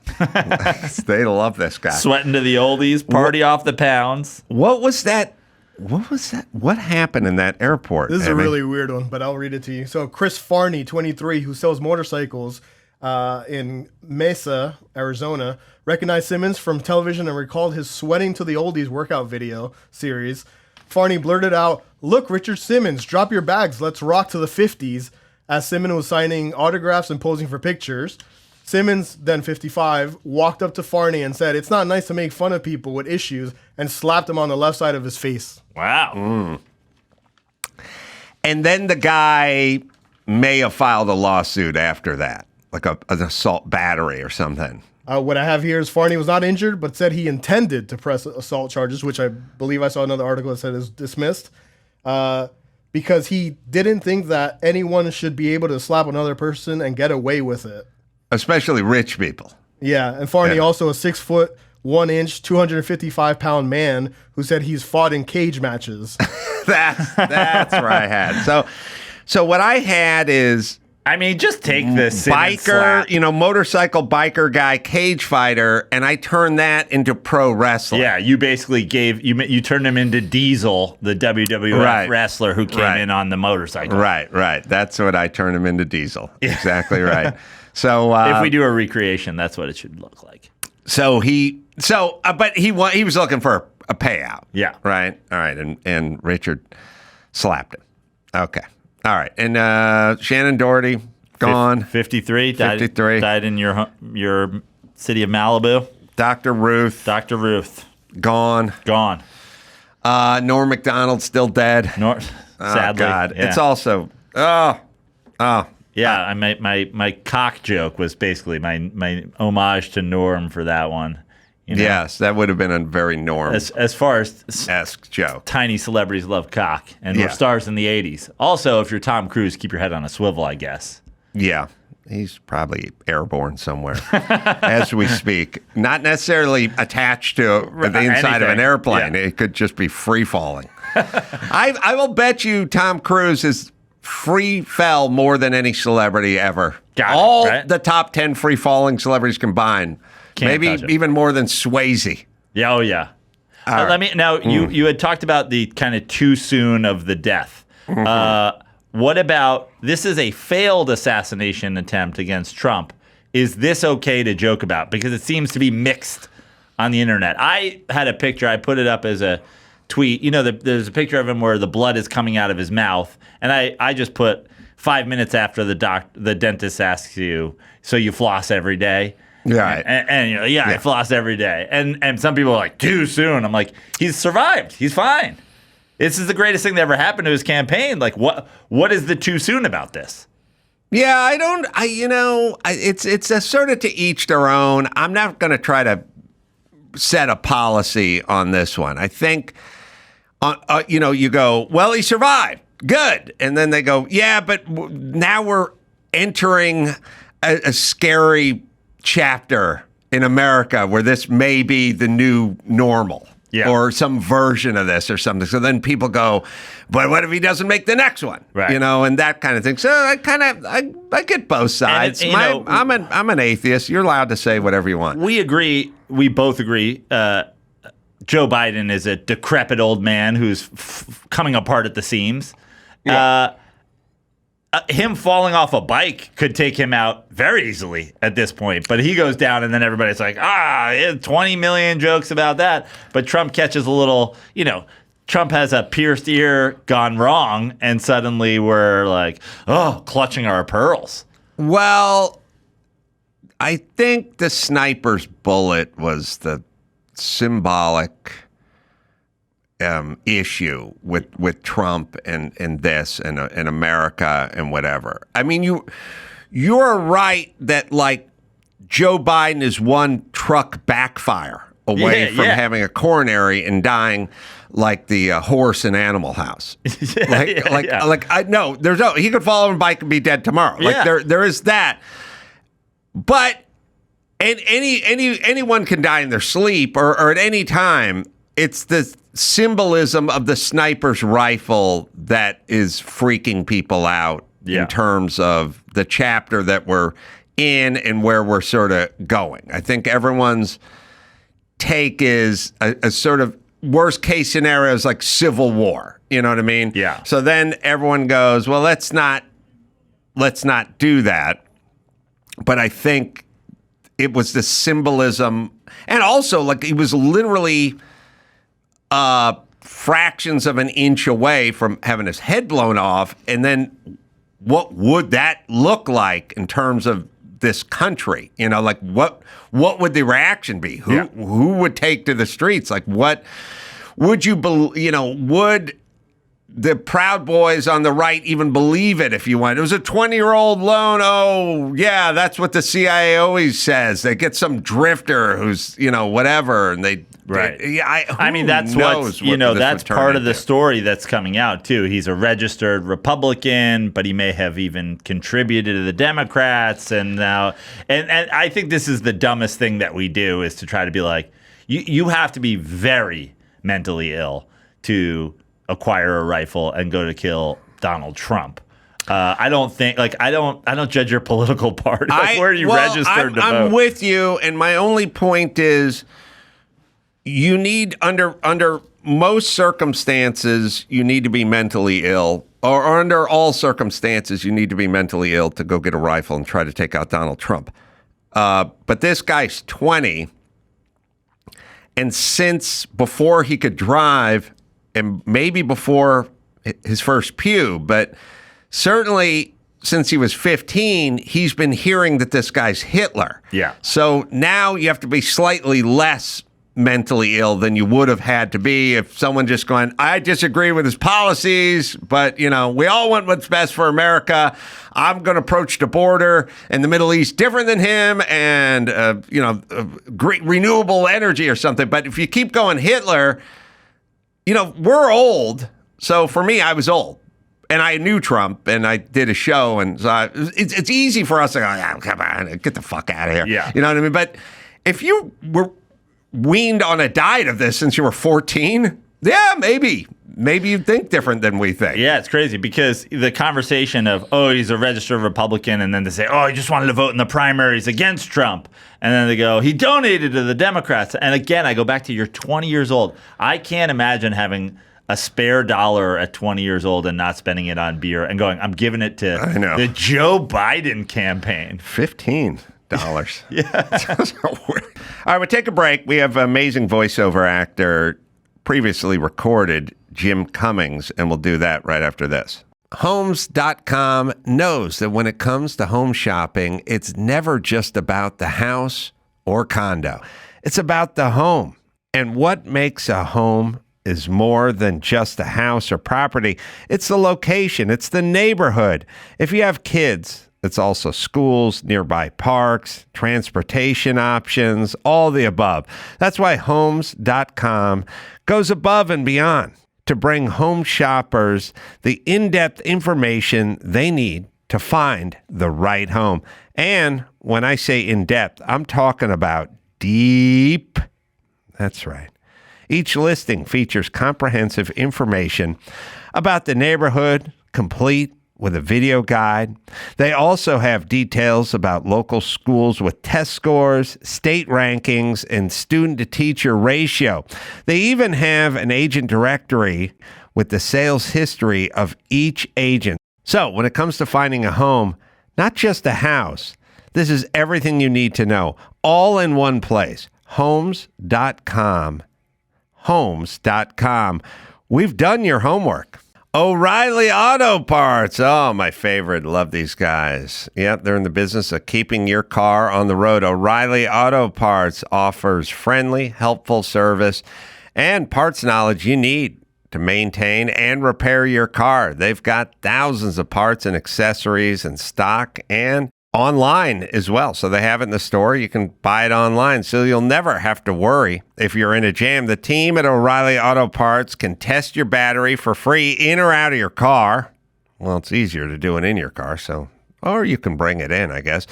They love this guy. Sweating to the oldies, party off the pounds. What was that? What happened in that airport? This is a really weird one, but I'll read it to you. So Chris Farney, 23, who sells motorcycles in Mesa, Arizona, recognized Simmons from television and recalled his Sweating to the Oldies workout video series. Farney blurted out, "Look, Richard Simmons, drop your bags, let's rock to the 50s," as Simmons was signing autographs and posing for pictures. Simmons, then 55, walked up to Farney and said, "It's not nice to make fun of people with issues," and slapped him on the left side of his face. Wow. And then the guy may have filed a lawsuit after that, like an assault battery or something. What I have here is Farney was not injured, but said he intended to press assault charges, which I believe I saw another article that said is dismissed, because he didn't think that anyone should be able to slap another person and get away with it. Especially rich people. Yeah, and Farney, also a 6 foot, 1-inch, 255-pound man who said he's fought in cage matches. That's where I had. So what I had is, I mean, just take this biker, motorcycle biker guy, cage fighter, and I turned that into pro wrestling. Yeah, you basically you turned him into Diesel, the WWF wrestler who came in on the motorcycle. Right. That's what I turned him into, Diesel. Exactly right. So if we do a recreation, that's what it should look like. But he was looking for a payout. Yeah. Right. All right. And Richard slapped him. Okay. All right. And Shannen Doherty, gone. 53. Died in your city of Malibu. Dr. Ruth. Gone. Norm Macdonald still dead. Sadly. Oh, God. Yeah. It's also, Yeah, my cock joke was basically my homage to Norm for that one. Yes, that would have been a very Norm as far as esque joke. Tiny celebrities love cock and were stars in the 80s. Also, if you're Tom Cruise, keep your head on a swivel, I guess. Yeah, he's probably airborne somewhere as we speak. Not necessarily attached to the inside of an airplane. Yeah. It could just be free falling. I will bet you Tom Cruise is free fell more than any celebrity ever. The top 10 free falling celebrities combined. Maybe even more than Swayze. Yeah, oh yeah. You had talked about the kind of too soon of the death. Mm-hmm. What about, this is a failed assassination attempt against Trump. Is this okay to joke about? Because it seems to be mixed on the internet. I had a picture, I put it up as a tweet. There's a picture of him where the blood is coming out of his mouth. And I just put 5 minutes after the dentist asks you, so you floss every day? Right. And I floss every day. And some people are like, too soon. I'm like, he's survived. He's fine. This is the greatest thing that ever happened to his campaign. Like, what is the too soon about this? Yeah, it's a sort of to each their own. I'm not going to try to set a policy on this one. I think, you go, well, he survived. Good. And then they go, yeah, but now we're entering a scary chapter in America where this may be the new normal or some version of this or something. So then people go, but what if he doesn't make the next one? Right. And that kind of thing. So I get both sides. I'm an atheist. You're allowed to say whatever you want. We agree. We both agree. Joe Biden is a decrepit old man who's coming apart at the seams. Yeah. Him falling off a bike could take him out very easily at this point. But he goes down, and then everybody's like, 20 million jokes about that. But Trump catches a little, Trump has a pierced ear gone wrong, and suddenly we're like, clutching our pearls. Well, I think the sniper's bullet was the symbolic issue with Trump and this and America and whatever. I mean, you're right that like Joe Biden is one truck backfire away from having a coronary and dying like the horse in Animal House. He could fall on a bike and be dead tomorrow. Like there is that. But and anyone can die in their sleep or at any time. It's the symbolism of the sniper's rifle that is freaking people out in terms of the chapter that we're in and where we're sort of going. I think everyone's take is a sort of worst case scenario is like civil war. You know what I mean? Yeah. So then everyone goes, well, let's not do that. But I think it was the symbolism, and also like he was literally fractions of an inch away from having his head blown off. And then what would that look like in terms of this country? Like what would the reaction be? Who would take to the streets? Like what would you would the Proud Boys on the right even believe it if you want? It was a 20-year-old loan. Oh, yeah, that's what the CIA always says. They get some drifter who's, whatever, and they Right. I mean, that's that's part of the story that's coming out too. He's a registered Republican, but he may have even contributed to the Democrats, and now, and I think this is the dumbest thing that we do is to try to be like, You have to be very mentally ill to acquire a rifle and go to kill Donald Trump. I don't judge your political party. Where are you registered to vote? I'm with you, and my only point is you need under most circumstances you need to be mentally ill, or under all circumstances you need to be mentally ill to go get a rifle and try to take out Donald Trump. But this guy's 20, and since before he could drive, and maybe before his first pew, but certainly since he was 15, he's been hearing that this guy's Hitler. Yeah. So now you have to be slightly less mentally ill than you would have had to be if someone just going, I disagree with his policies, but, we all want what's best for America. I'm going to approach the border and the Middle East different than him and, great renewable energy or something. But if you keep going Hitler, we're old. So for me, I was old. And I knew Trump, and I did a show, and so it's easy for us to go, come on, get the fuck out of here. Yeah. You know what I mean? But if you were weaned on a diet of this since you were 14, yeah, maybe you'd think different than we think. Yeah, it's crazy because the conversation of, he's a registered Republican, and then they say, he just wanted to vote in the primaries against Trump. And then they go, he donated to the Democrats. And again, I go back to you're 20 years old. I can't imagine having a spare dollar at 20 years old and not spending it on beer and going, I'm giving it to the Joe Biden campaign. $15. Yeah. All right, we'll take a break. We have amazing voiceover actor previously recorded, Jim Cummings, and we'll do that right after this. Homes.com knows that when it comes to home shopping, it's never just about the house or condo. It's about the home. And what makes a home is more than just a house or property. It's the location. It's the neighborhood. If you have kids, it's also schools, nearby parks, transportation options, all the above. That's why Homes.com goes above and beyond to bring home shoppers the in-depth information they need to find the right home. And when I say in-depth, I'm talking about deep. That's right. Each listing features comprehensive information about the neighborhood, complete with a video guide. They also have details about local schools with test scores, state rankings, and student-to-teacher ratio. They even have an agent directory with the sales history of each agent. So when it comes to finding a home, not just a house, this is everything you need to know, all in one place. Homes.com. Homes.com. We've done your homework. O'Reilly Auto Parts. Oh, my favorite. Love these guys. Yep, they're in the business of keeping your car on the road. O'Reilly Auto Parts offers friendly, helpful service and parts knowledge you need to maintain and repair your car. They've got thousands of parts and accessories in stock and online as well. So they have it in the store. You can buy it online, so you'll never have to worry if you're in a jam. The team at O'Reilly Auto Parts can test your battery for free in or out of your car. Well, it's easier to do it in your car, or you can bring it in, I guess.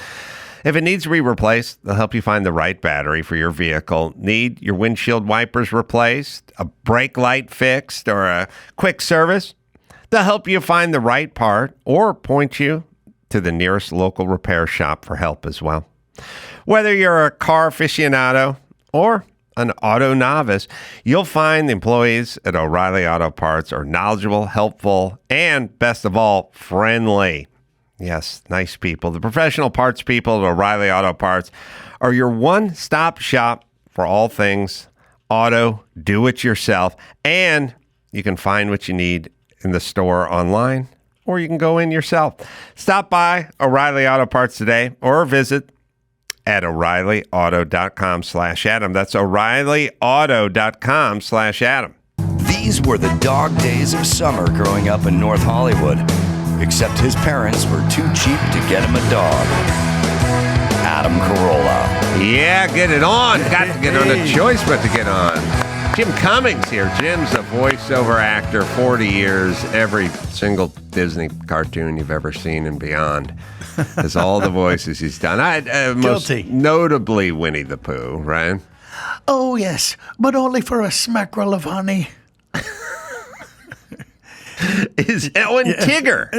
If it needs to be replaced, they'll help you find the right battery for your vehicle. Need your windshield wipers replaced, a brake light fixed, or a quick service? They'll help you find the right part or point you to the nearest local repair shop for help as well. Whether you're a car aficionado or an auto novice, you'll find the employees at O'Reilly Auto Parts are knowledgeable, helpful, and best of all, friendly. Yes, nice people. The professional parts people at O'Reilly Auto Parts are your one-stop shop for all things auto, do-it-yourself, and you can find what you need in the store online, or you can go in yourself. Stop by O'Reilly Auto Parts today or visit at O'ReillyAuto.com/Adam. That's O'ReillyAuto.com/Adam. These were the dog days of summer growing up in North Hollywood, except his parents were too cheap to get him a dog. Adam Carolla. Yeah, get it on. Got to get on a choice but to get on. Jim Cummings here. Jim's a voiceover actor, 40 years, every single Disney cartoon you've ever seen and beyond. Has all the voices he's done. Most notably Winnie the Pooh, right? Oh, yes, but only for a smackerel of honey. Tigger.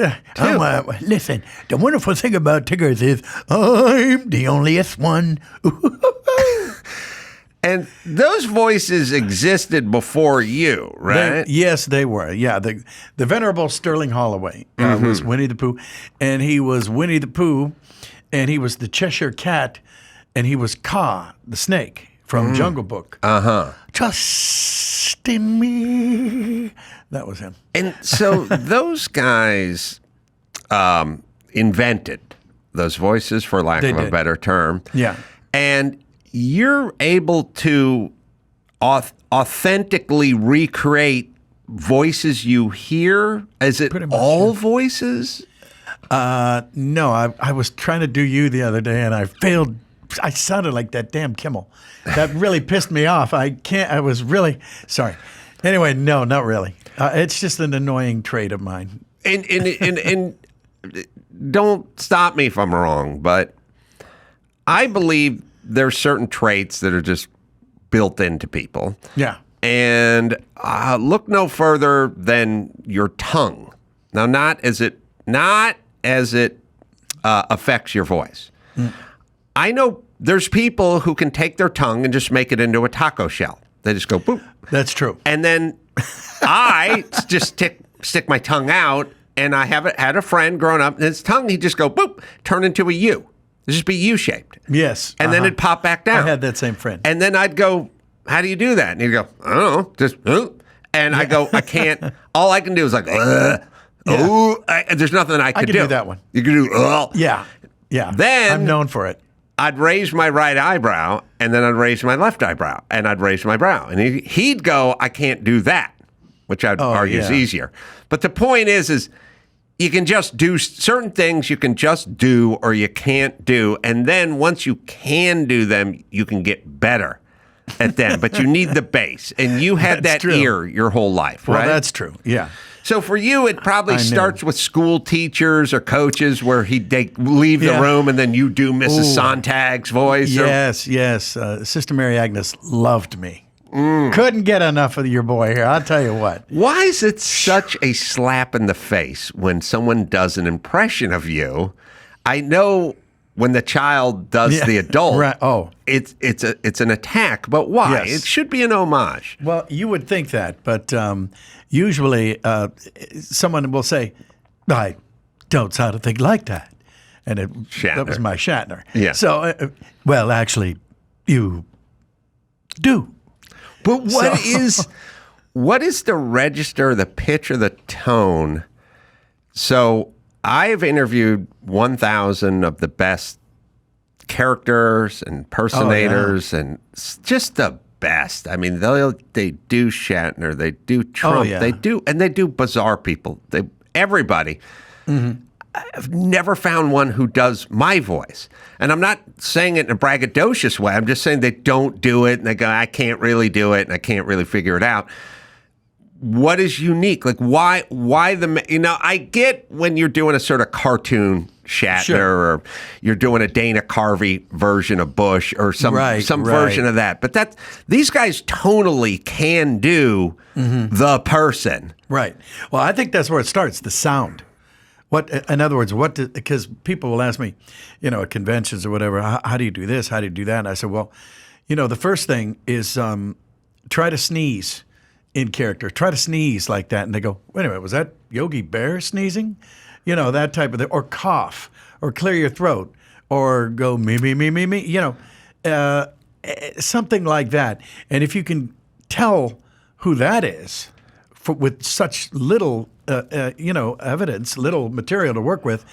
Listen, the wonderful thing about Tiggers is I'm the onlyest one. And those voices existed before you, right? Yes, they were. Yeah, the venerable Sterling Holloway was Winnie the Pooh, and he was Winnie the Pooh, and he was the Cheshire Cat, and he was Kaa, the snake from Jungle Book. Trust in me. That was him. And so those guys invented those voices, for lack of a better term. Yeah. And you're able to authentically recreate voices you hear? Is it all voices? No, I was trying to do you the other day, and I failed. I sounded like that damn Kimmel. That really pissed me off. I was really sorry. Anyway, no, not really. It's just an annoying trait of mine. And don't stop me if I'm wrong, but I believe there's certain traits that are just built into people. Yeah. And look no further than your tongue. Now, not as it affects your voice. I know there's people who can take their tongue and just make it into a taco shell. They just go boop. That's true. And then I just stick my tongue out, and I had a friend growing up, and his tongue, he'd just go boop, turn into a U. It'd just be U-shaped. Yes. And then it'd pop back down. I had that same friend. And then I'd go, how do you do that? And he'd go, I don't know, just, and I go, I can't, all I can do is like, there's nothing I could do. I can do that one. You can do, Yeah. Then I'm known for it. I'd raise my right eyebrow, and then I'd raise my left eyebrow, and I'd raise my brow. And he'd go, I can't do that, which I'd argue is easier. But the point is you can just do certain things you can just do or you can't do. And then once you can do them, you can get better at them. But you need the base. And you had that ear your whole life, right? Well, that's true. Yeah. So for you, it probably starts with school teachers or coaches where they leave the room and then you do Mrs. Sontag's voice. Yes. Sister Mary Agnes loved me. Couldn't get enough of your boy here, I'll tell you what. Why is it such a slap in the face when someone does an impression of you? I know when the child does the adult, right. It's an attack, but why? Yes. It should be an homage. Well, you would think that, but usually someone will say, I don't sound a thing like that. And that was my Shatner. Yeah. So, well, actually, you do. But what is the register, the pitch, or the tone? So I've interviewed 1,000 of the best characters and impersonators and just the best. I mean, they do Shatner, they do Trump, they do bizarre people. Everybody. Mm-hmm. I've never found one who does my voice. And I'm not saying it in a braggadocious way. I'm just saying they don't do it, and they go, I can't really do it, and I can't really figure it out. What is unique? Like, why I get when you're doing a sort of cartoon Shatner, or you're doing a Dana Carvey version of Bush, or some version of that. But these guys tonally can do the person. Right. Well, I think that's where it starts, the sound. In other words, because people will ask me, at conventions or whatever, how do you do this? How do you do that? And I said, well, the first thing is try to sneeze in character. Try to sneeze like that. And they go, wait a minute, was that Yogi Bear sneezing? That type of thing. Or cough, or clear your throat, or go me, something like that. And if you can tell who that is with such little evidence, little material to work with,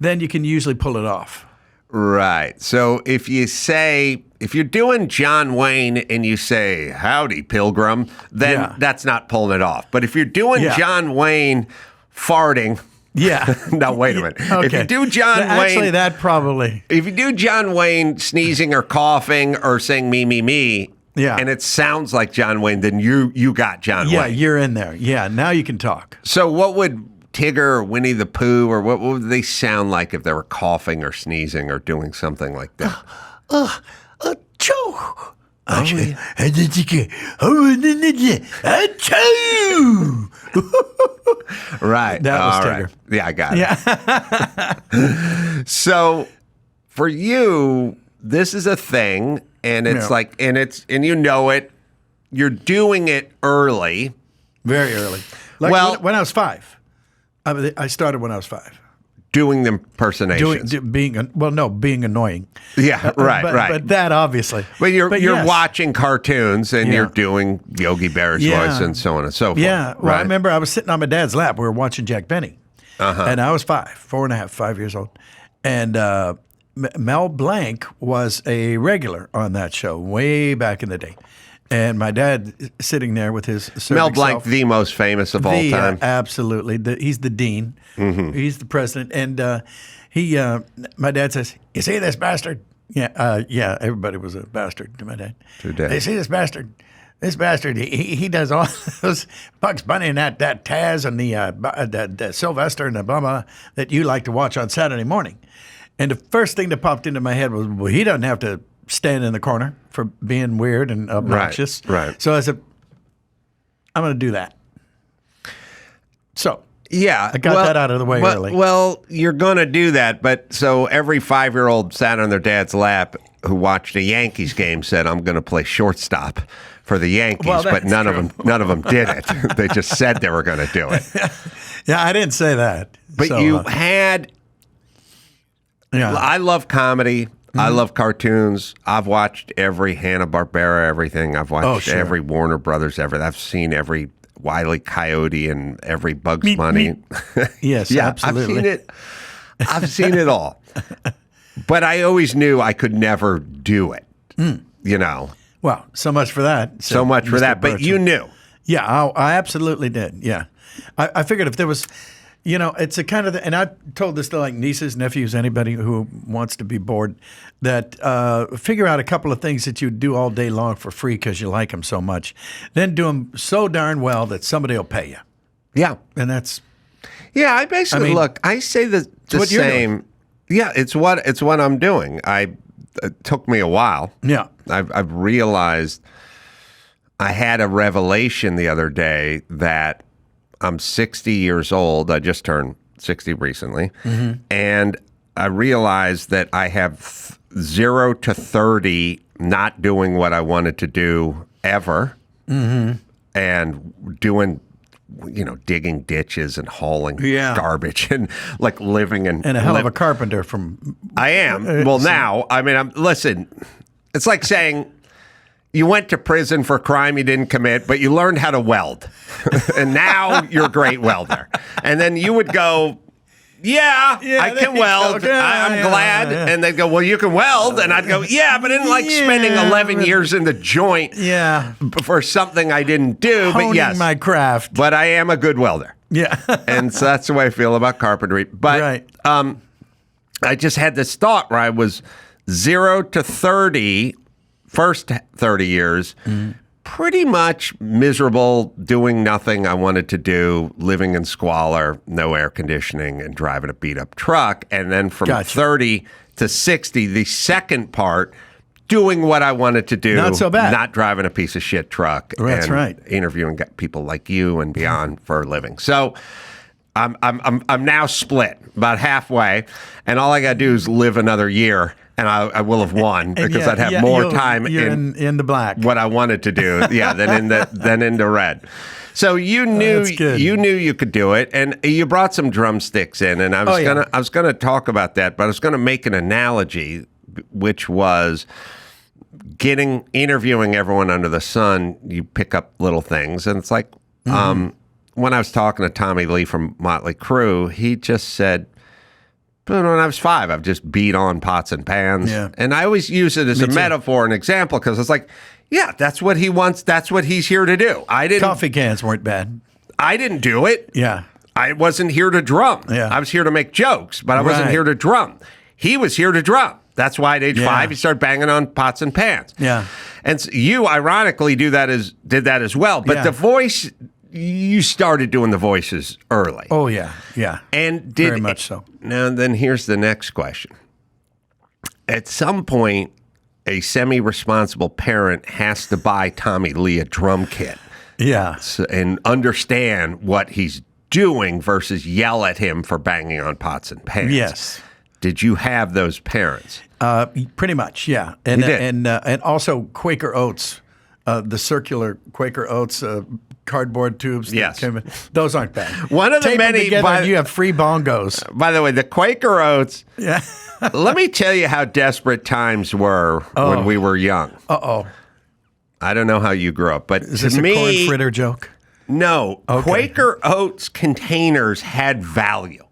then you can usually pull it off. Right. So if you're doing John Wayne and you say, howdy, Pilgrim, then that's not pulling it off. But if you're doing John Wayne farting, now wait a minute. Okay. If you do John Wayne, actually, that probably. If you do John Wayne sneezing or coughing or saying me, and it sounds like John Wayne, then you got John Wayne. Yeah, you're in there. Yeah, now you can talk. So what would Tigger or Winnie the Pooh, or what would they sound like if they were coughing or sneezing or doing something like that? Joe, Right. That was All Tigger. right. Yeah, I got it. Yeah. So for you, this is a thing, and it's like, and you know it. You're doing it early. Very early. Like Well- when I was 5. I started when I was 5. Doing the impersonations. Being annoying. Yeah, right. But that obviously. But you're yes. watching cartoons and Yeah. you're doing Yogi Bear's Yeah. voice and so on and so forth. Yeah. Well, right. I remember I was sitting on my dad's lap. We were watching Jack Benny. And I was 5 years old. And Mel Blanc was a regular on that show way back in the day. And my dad sitting there with his Mel cervix Blanc, off. the most famous of all time. Absolutely. He's the dean. Mm-hmm. He's the president. And my dad says, "You see this bastard?" Yeah, everybody was a bastard to my dad. To Dad. You see this bastard? This bastard, he does all those Bugs Bunny and that Taz and the Sylvester and the blah, blah, that you like to watch on Saturday morning. And the first thing that popped into my head was, well, he doesn't have to stand in the corner for being weird and obnoxious. Right. So I said, I'm going to do that. So Yeah. I got that out of the way early. Well, you're going to do that, but so every 5-year-old sat on their dad's lap who watched a Yankees game said, I'm going to play shortstop for the Yankees, Well, but that's none true. of them did it. They just said they were going to do it. Yeah, I didn't say that. But So, you had yeah. I love comedy. I Mm-hmm. love cartoons. I've watched every Hanna-Barbera, everything. I've watched sure. every Warner Brothers, I've seen every Wile E. Coyote and every Bugs Bunny. Yes, yeah, absolutely. I've seen it all. But I always knew I could never do it. You know, Well, so much for that. so much for Mr. that. But Bertram. you knew. Yeah, I absolutely did. Yeah. I figured if there was, it's a kind of, and I told this to like nieces, nephews, anybody who wants to be bored, that figure out a couple of things that you do all day long for free because you like them so much. Then do them so darn well that somebody will pay you. Yeah. And that's, Yeah, I basically look. I say the what you're same. doing. Yeah, it's what I'm doing. It took me a while. yeah. I've realized I had a revelation the other day that I'm 60 years old. I just turned 60 recently, and I realized that I have 0 to 30 not doing what I wanted to do ever, and doing. Digging ditches and hauling garbage and like living And a hell of a carpenter from. I am. Well, now, listen, it's like saying you went to prison for a crime you didn't commit, but you learned how to weld. And now you're a great welder. And then you would go, I can weld. I'm glad. Yeah. And they'd go, well, you can weld. And I'd go, yeah, but I didn't like spending 11 years in the joint for something I didn't do. Honing but yes, my craft. But I am a good welder. Yeah. And so that's the way I feel about carpentry. But I just had this thought where I was 0 to 30, first 30 years, pretty much miserable, doing nothing I wanted to do, living in squalor, no air conditioning, and driving a beat-up truck. And then from 30 to 60, the second part, doing what I wanted to do. Not so bad. Not driving a piece of shit truck. That's and right. Interviewing people like you and beyond for a living. So I'm now split about halfway, and all I got to do is live another year, and I will have won because I'd have more time in the black. What I wanted to do, than in the red. So you knew you could do it, and you brought some drumsticks in, and I was gonna talk about that, but I was gonna make an analogy, which was interviewing everyone under the sun. You pick up little things, and it's like when I was talking to Tommy Lee from Motley Crue, he just said, when I was 5, I've just beat on pots and pans. Yeah. And I always use it as a metaphor, an example, because it's like, yeah, that's what he wants. That's what he's here to do. Coffee cans weren't bad. I didn't do it. Yeah. I wasn't here to drum. Yeah. I was here to make jokes, but I wasn't here to drum. He was here to drum. That's why at age 5, he started banging on pots and pans. Yeah. And so you, ironically, did that as well. But the voice... You started doing the voices early. Oh, yeah. Yeah. And very much so. Now, then here's the next question. At some point, a semi-responsible parent has to buy Tommy Lee a drum kit. Yeah. And understand what he's doing versus yell at him for banging on pots and pans. Yes. Did you have those parents? Pretty much, yeah. And You did? and also Quaker Oats, the circular Quaker Oats cardboard tubes. that Yes. came in. Those aren't bad. One of the Tape them many- together by- and you have free bongos. By the way, the Quaker Oats. Yeah. Let me tell you how desperate times were when we were young. Uh-oh. I don't know how you grew up, but Is to this a me, corn fritter joke? no. Okay. Quaker Oats containers had value.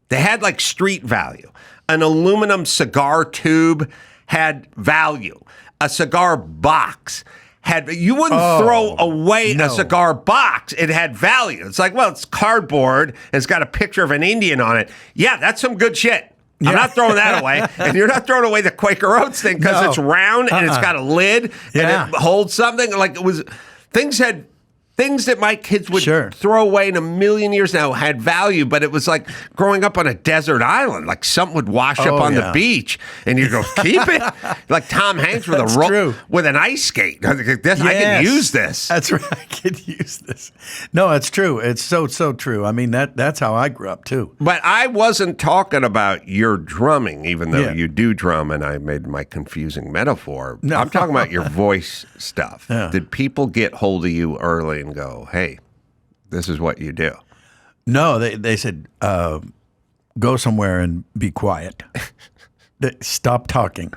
They had like street value. An aluminum cigar tube had value. A cigar box had. You wouldn't throw away a cigar box. It had value. It's like, well, it's cardboard and it's got a picture of an Indian on it. Yeah, that's some good shit. I'm not throwing that away. And you're not throwing away the Quaker Oats thing because it's round and it's got a lid and it holds something. Like it was, things that my kids would throw away in a million years now had value, but it was like growing up on a desert island. Like something would wash up on the beach and you go, keep it. Like Tom Hanks with That's a true. with an ice skate. I can use this. That's right. I could use this. No, it's true. It's so true. I mean, that's how I grew up too. But I wasn't talking about your drumming, even though you do drum, and I made my confusing metaphor. No. I'm talking about your voice stuff. Yeah. Did people get hold of you early and go, hey, this is what you do? No, they said, go somewhere and be quiet. Stop talking.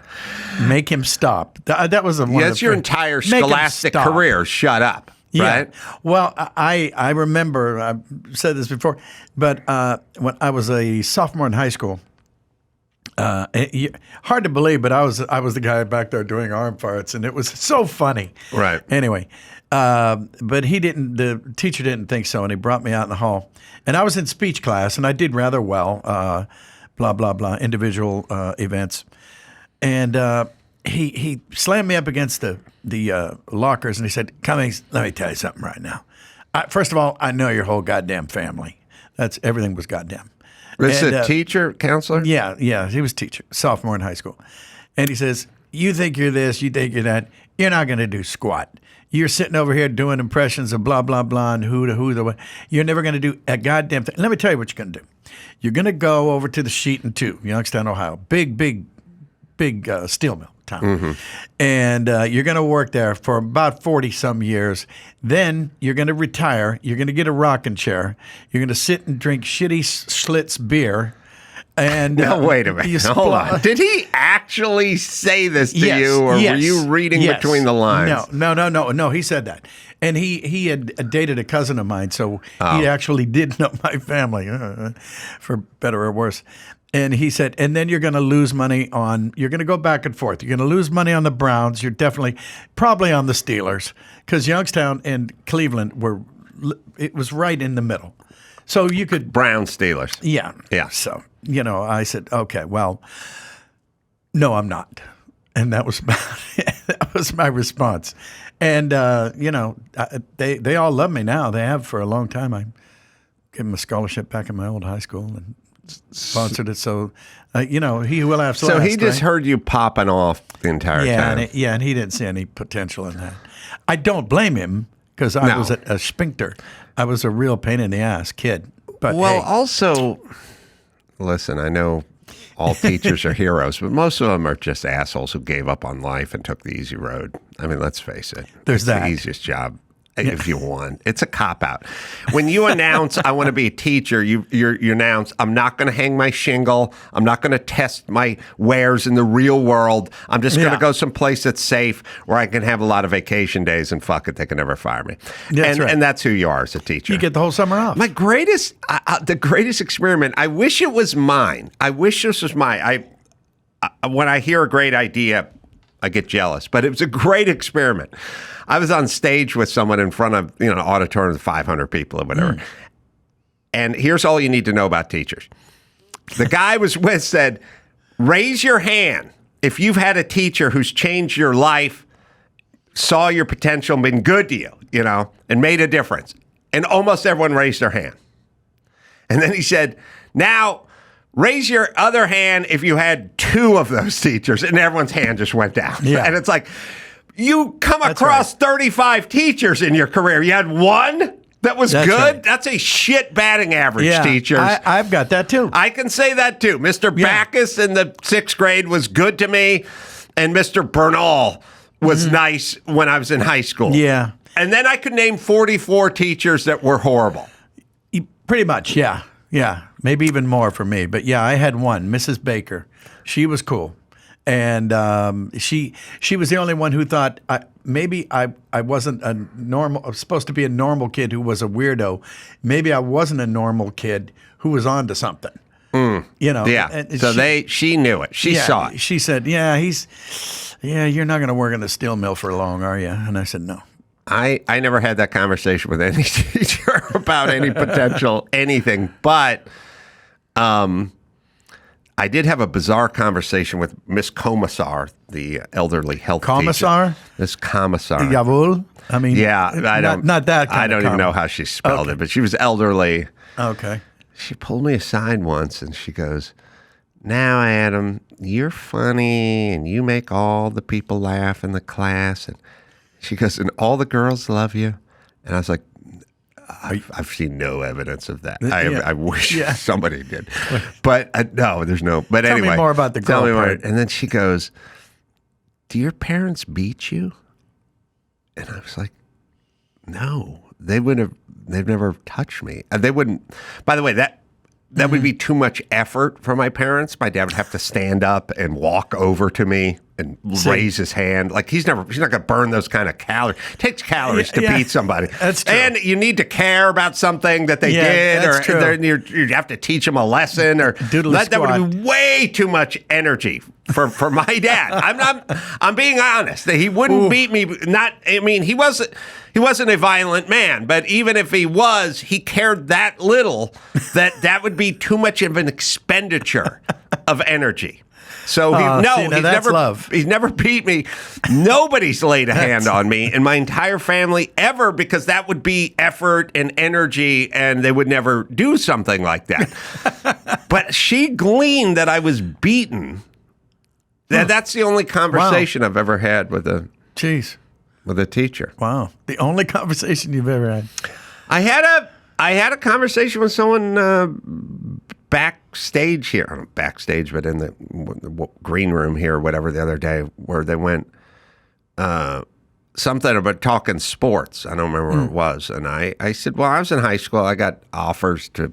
Make him stop. That was one. That's your entire scholastic career. Shut up. Right? Yeah. Well, I remember, I've said this before, but when I was a sophomore in high school, hard to believe, but I was the guy back there doing arm farts, and it was so funny. Right. Anyway, but the teacher didn't think so, and he brought me out in the hall. And I was in speech class, and I did rather well, blah, blah, blah, individual events. And he slammed me up against the lockers, and he said, Cummings, let me tell you something right now. First of all, I know your whole goddamn family. Everything was goddamn. Was it a teacher, counselor? Yeah, he was a teacher, sophomore in high school. And he says, you think you're this, you think you're that, you're not going to do squat. You're sitting over here doing impressions of blah, blah, blah, and who the what. You're never going to do a goddamn thing. Let me tell you what you're going to do. You're going to go over to the Sheet and 2, Youngstown, Ohio. Big steel mill town. Mm-hmm. And you're going to work there for about 40-some years. Then you're going to retire. You're going to get a rocking chair. You're going to sit and drink shitty Schlitz beer. And now, wait a minute. Hold on. Did he actually say this to you, or were you reading between the lines? No. He said that. And he had dated a cousin of mine, so he actually did know my family, for better or worse. And he said, and then you're going to lose money you're going to go back and forth. You're going to lose money on the Browns. You're probably on the Steelers, because Youngstown and Cleveland it was right in the middle. So you could. Brown Steelers. Yeah. Yeah. So, I said, okay, well, no, I'm not. And that was my response. And, they all love me now. They have for a long time. I gave them a scholarship back in my old high school and sponsored it. So, he who laughs last. So he just heard you popping off the entire time. And he didn't see any potential in that. I don't blame him, because I was a sphincter. I was a real pain in the ass kid. But also, listen, I know all teachers are heroes, but most of them are just assholes who gave up on life and took the easy road. I mean, let's face it. It's the easiest job if you want. It's a cop-out. When you announce, I want to be a teacher, you announce, I'm not going to hang my shingle. I'm not going to test my wares in the real world. I'm just going to go someplace that's safe where I can have a lot of vacation days, and fuck it, they can never fire me. That's right. And that's who you are as a teacher. You get the whole summer off. My greatest, the greatest experiment, I wish it was mine. I wish this was mine. When I hear a great idea, I get jealous, but it was a great experiment. I was on stage with someone in front of an auditorium of 500 people or whatever. And here's all you need to know about teachers. The guy was with said, raise your hand if you've had a teacher who's changed your life, saw your potential, been good to you, and made a difference. And almost everyone raised their hand. And then he said, now Raise your other hand if you had 2 of those teachers, and everyone's hand just went down. Yeah. And it's like, you come across 35 teachers in your career. You had 1 that was That's good? right. That's a shit batting average, teachers. I've got that too. I can say that too. Mr. Backus in the 6th grade was good to me, and Mr. Bernal was nice when I was in high school. Yeah. And then I could name 44 teachers that were horrible. Pretty much, yeah. Yeah, maybe even more for me. But yeah, I had one, Mrs. Baker. She was cool. And she was the only one who thought maybe I wasn't a normal, I was supposed to be a normal kid who was a weirdo. Maybe I wasn't a normal kid who was on to something. You know. Yeah. And So she knew it. She saw it. She said, you're not going to work in the steel mill for long, are you? And I said, no. I never had that conversation with any teacher about any potential anything, but I did have a bizarre conversation with Miss Commissar, the elderly health Commissar? teacher. Miss Commissar. Jawohl? I mean, I don't not that kind I of don't even common. know how she spelled it, but she was elderly. Okay. She pulled me aside once and she goes, "Now, Adam, you're funny and you make all the people laugh in the class." And she goes, "And all the girls love you." And I was like, I've seen no evidence of that. I wish somebody did. But no, there's no. But Tell anyway. me more about the girl part. And then she goes, "Do your parents beat you?" And I was like, "No, they've never touched me. They wouldn't." By the way, that would be too much effort for my parents. My dad would have to stand up and walk over to me and raise his hand. Like he's not going to burn those kind of calories. It takes calories to beat somebody. That's true. And you need to care about something that they did, that's or true. you have to teach them a lesson, or that would be way too much energy for my dad. I'm being honest. He wouldn't beat me. He wasn't a violent man, but even if he was, he cared that little that would be too much of an expenditure of energy. So he's never beat me. Nobody's laid a hand on me in my entire family ever, because that would be effort and energy, and they would never do something like that. But she gleaned that I was beaten. That's the only conversation I've ever had with a teacher. Wow, the only conversation you've ever had. I had a conversation with someone backstage here, I don't know, backstage, but in the green room here, or whatever, the other day, where they went something about talking sports. I don't remember what it was, and I said, well, I was in high school. I got offers to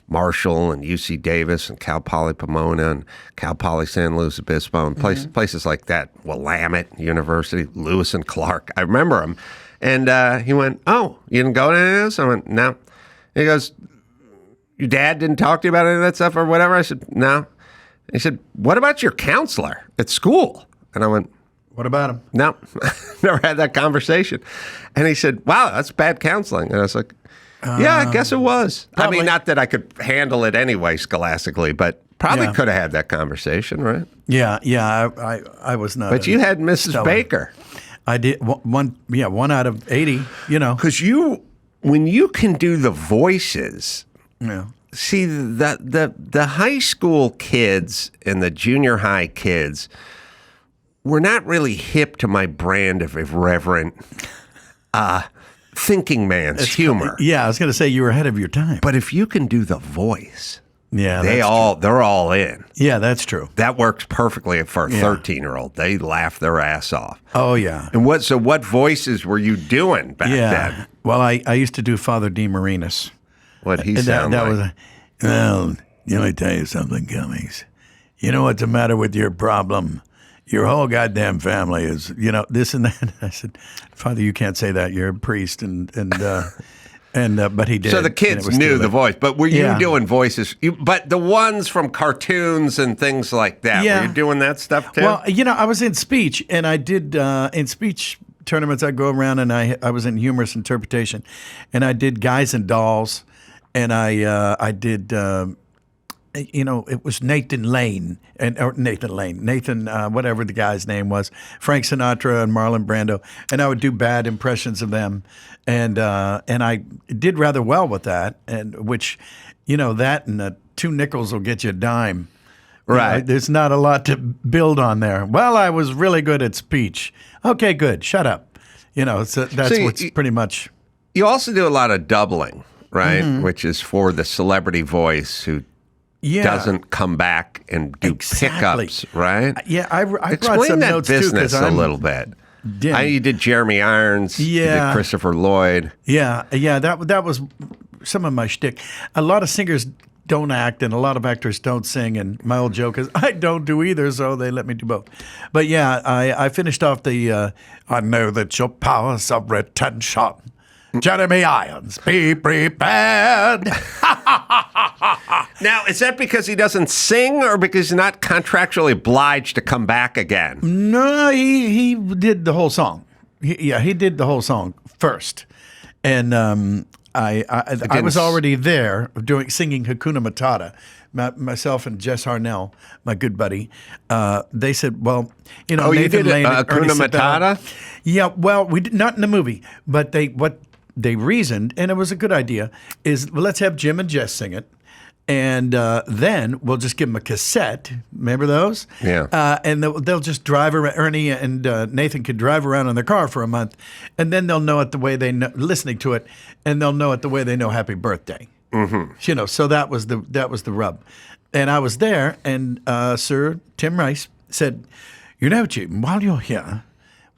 Marshall and UC Davis and Cal Poly Pomona and Cal Poly San Luis Obispo and places like that. Willamette University, Lewis and Clark. I remember them. And he went, "Oh, you didn't go to any of this?" I went, "No." He goes, "Your dad didn't talk to you about any of that stuff or whatever?" I said, "No." He said, "What about your counselor at school?" And I went, "What about him?" "No, never had that conversation." And he said, "Wow, that's bad counseling." And I was like, "Yeah, I guess it was." Probably. I mean, not that I could handle it anyway scholastically, but probably could have had that conversation, right? Yeah, I was not. But you had Mrs. Baker. I did one out of 80. You know, because when you can do the voices. Yeah. See, the high school kids and the junior high kids were not really hip to my brand of irreverent thinking man's humor. Yeah, I was going to say you were ahead of your time. But if you can do the voice, they're all in. Yeah, that's true. That works perfectly for a 13-year-old. They laugh their ass off. Oh yeah. And what voices were you doing back then? Well, I used to do Father DeMarinis. What'd he sound like? Well, let me tell you something, Cummings. You know what's the matter with your problem? Your whole goddamn family is, this and that. I said, "Father, you can't say that. You're a priest." But he did. So the kids knew the voice, but were you doing voices? But the ones from cartoons and things like that, were you doing that stuff too? Well, I was in speech, and I did in speech tournaments. I'd go around, and I was in humorous interpretation, and I did Guys and Dolls, and I did. It was Nathan, whatever the guy's name was, Frank Sinatra and Marlon Brando, and I would do bad impressions of them, and I did rather well with that, and which, that and 2 nickels will get you a dime. Right. There's not a lot to build on there. Well, I was really good at speech. Okay, good. Shut up. So that's what's pretty much. You also do a lot of doubling, right? Which is for the celebrity voice who doesn't come back and do pickups, right? Yeah, I brought Explain some that notes business too, a little bit. You did Jeremy Irons. You did Christopher Lloyd. Yeah. That was some of my shtick. A lot of singers don't act, and a lot of actors don't sing. And my old joke is, I don't do either, so they let me do both. But yeah, I finished off the. I know that your powers of retention, Jeremy Irons, be prepared. Now, is that because he doesn't sing, or because he's not contractually obliged to come back again? No, he did the whole song. He did the whole song first, and I was already there singing Hakuna Matata. Myself and Jess Harnell, my good buddy, they said, "Well, Nathan you did Lane Hakuna Matata." Yeah, well, we did not in the movie, but what they reasoned, and it was a good idea, is let's have Jim and Jess sing it. And then we'll just give them a cassette. Remember those? Yeah. And they'll just drive around. Ernie and Nathan could drive around in their car for a month, and then they'll know it the way they know, listening to it, and they'll know it the way they know "Happy Birthday." Mm-hmm. So that was the rub. And I was there, and Sir Tim Rice said, Jim, while you're here,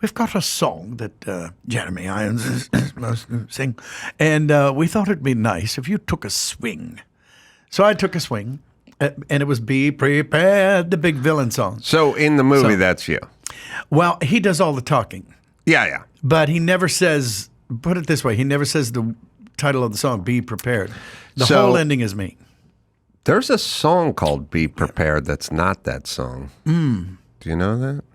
we've got a song that Jeremy Irons is supposed to sing, and we thought it'd be nice if you took a swing. So I took a swing, and it was "Be Prepared," the big villain song. So in the movie, that's you. Well, he does all the talking. Yeah. But he never says, put it this way, he never says the title of the song, "Be Prepared." The whole ending is me. There's a song called "Be Prepared" that's not that song. Do you know that?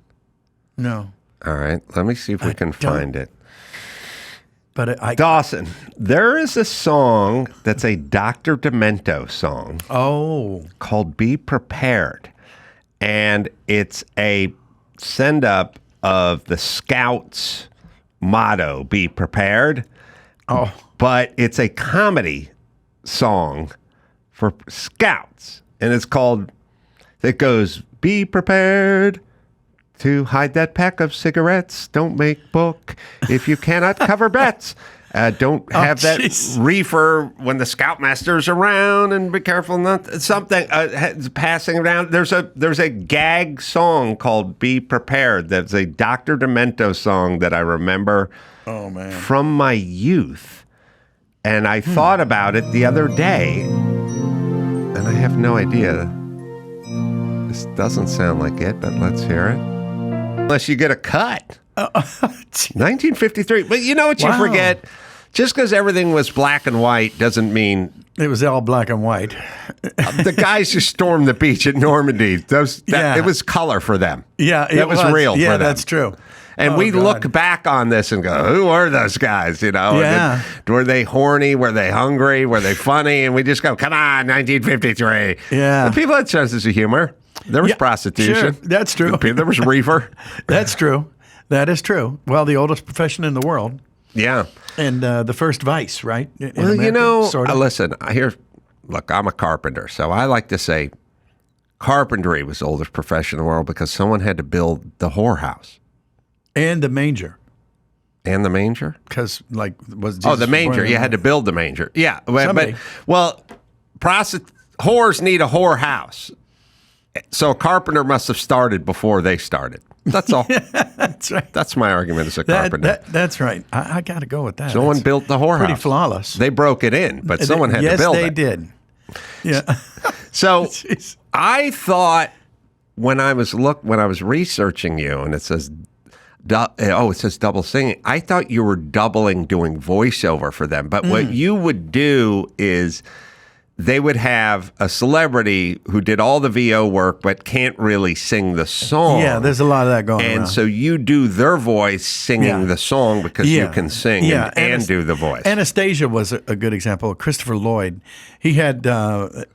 No. All right. Let me see if we can find it. But Dawson, there is a song that's a Dr. Demento song. Oh. Called "Be Prepared." And it's a send-up of the Scouts' motto, "Be Prepared." Oh. But it's a comedy song for Scouts. And it goes, "Be prepared to hide that pack of cigarettes. Don't make book if you cannot cover bets. Don't have that reefer when the scoutmaster's around, and be careful not something passing around." There's a gag song called "Be Prepared." That's a Dr. Demento song that I remember from my youth, and I thought about it the other day, and I have no idea. This doesn't sound like it, but let's hear it. Unless you get a cut. 1953. But you know what you forget? Just because everything was black and white doesn't mean... It was all black and white. The guys who stormed the beach at Normandy, it was color for them. Yeah, it was real for them. Yeah, that's true. And we look back on this and go, who are those guys? Yeah. Were they horny? Were they hungry? Were they funny? And we just go, come on, 1953. Yeah. The people had senses of humor. There was prostitution. Sure, that's true. There was reefer. That's true. That is true. Well, the oldest profession in the world. Yeah. And the first vice, right? In Well, America, sort of. Listen, look, I'm a carpenter, so I like to say carpentry was the oldest profession in the world because someone had to build the whorehouse. And the manger. And the manger? Because, was Jesus the manger. You had to build the manger. Yeah. Somebody. Whores need a whorehouse. So a carpenter must have started before they started. That's all. That's right. That's my argument as a carpenter. That's right. I got to go with that. Someone built the whorehouse. Pretty flawless. They broke it in, but someone had to build it. Yes, they did. Yeah. So I thought when I was researching you, and it says double singing. I thought you were doubling doing voiceover for them, but what you would do is they would have a celebrity who did all the VO work but can't really sing the song. Yeah, there's a lot of that going on. And so you do their voice singing the song because you can sing and do the voice. Anastasia was a good example. Christopher Lloyd, he had who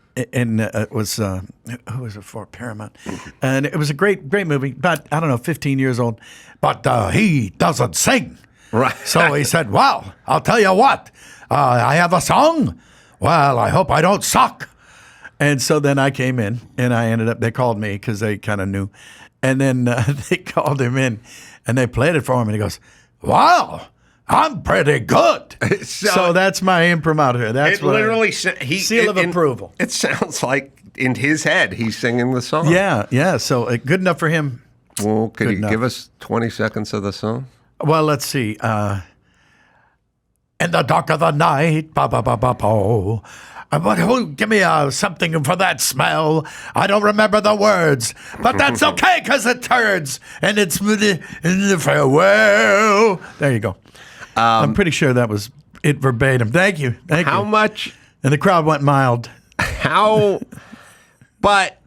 was it for? Paramount, and it was a great movie. About 15 years old, but he doesn't sing. Right. So he said, "Well, I'll tell you what, I have a song. Well, I hope I don't suck." And so then I came in, and I ended up, they called me because they kind of knew. And then they called him in, and they played it for him, and he goes, wow, I'm pretty good. So that's my imprimatur. That's it literally seal of approval. It sounds like in his head he's singing the song. Yeah. So good enough for him. Well, could you give us 20 seconds of the song? Well, let's see. In the dark of the night, ba-ba-ba-ba-po. But give me something for that smell. I don't remember the words, but that's okay because it turns and it's in the farewell. There you go. I'm pretty sure that was it verbatim. Thank you. How much? And the crowd went mild. But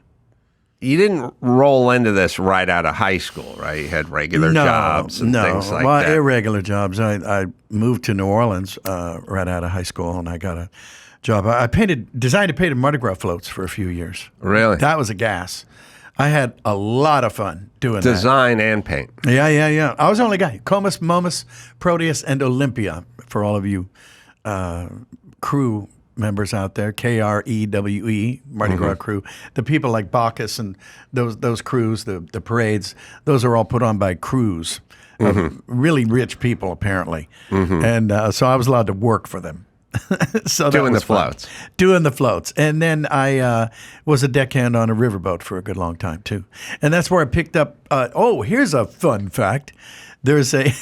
you didn't roll into this right out of high school, right? You had regular jobs and things like that. Irregular jobs. I moved to New Orleans right out of high school, and I got a job. I designed and painted Mardi Gras floats for a few years. Really? That was a gas. I had a lot of fun doing Design and paint. Yeah. I was the only guy. Comus, Momus, Proteus, and Olympia, for all of you crew members out there, KREWE, Mardi Gras crew. The people like Bacchus and those crews, the parades, those are all put on by crews of really rich people, apparently. And so I was allowed to work for them. So doing the floats. Doing the floats. And then I was a deckhand on a riverboat for a good long time, too. And that's where I picked up, here's a fun fact. There's a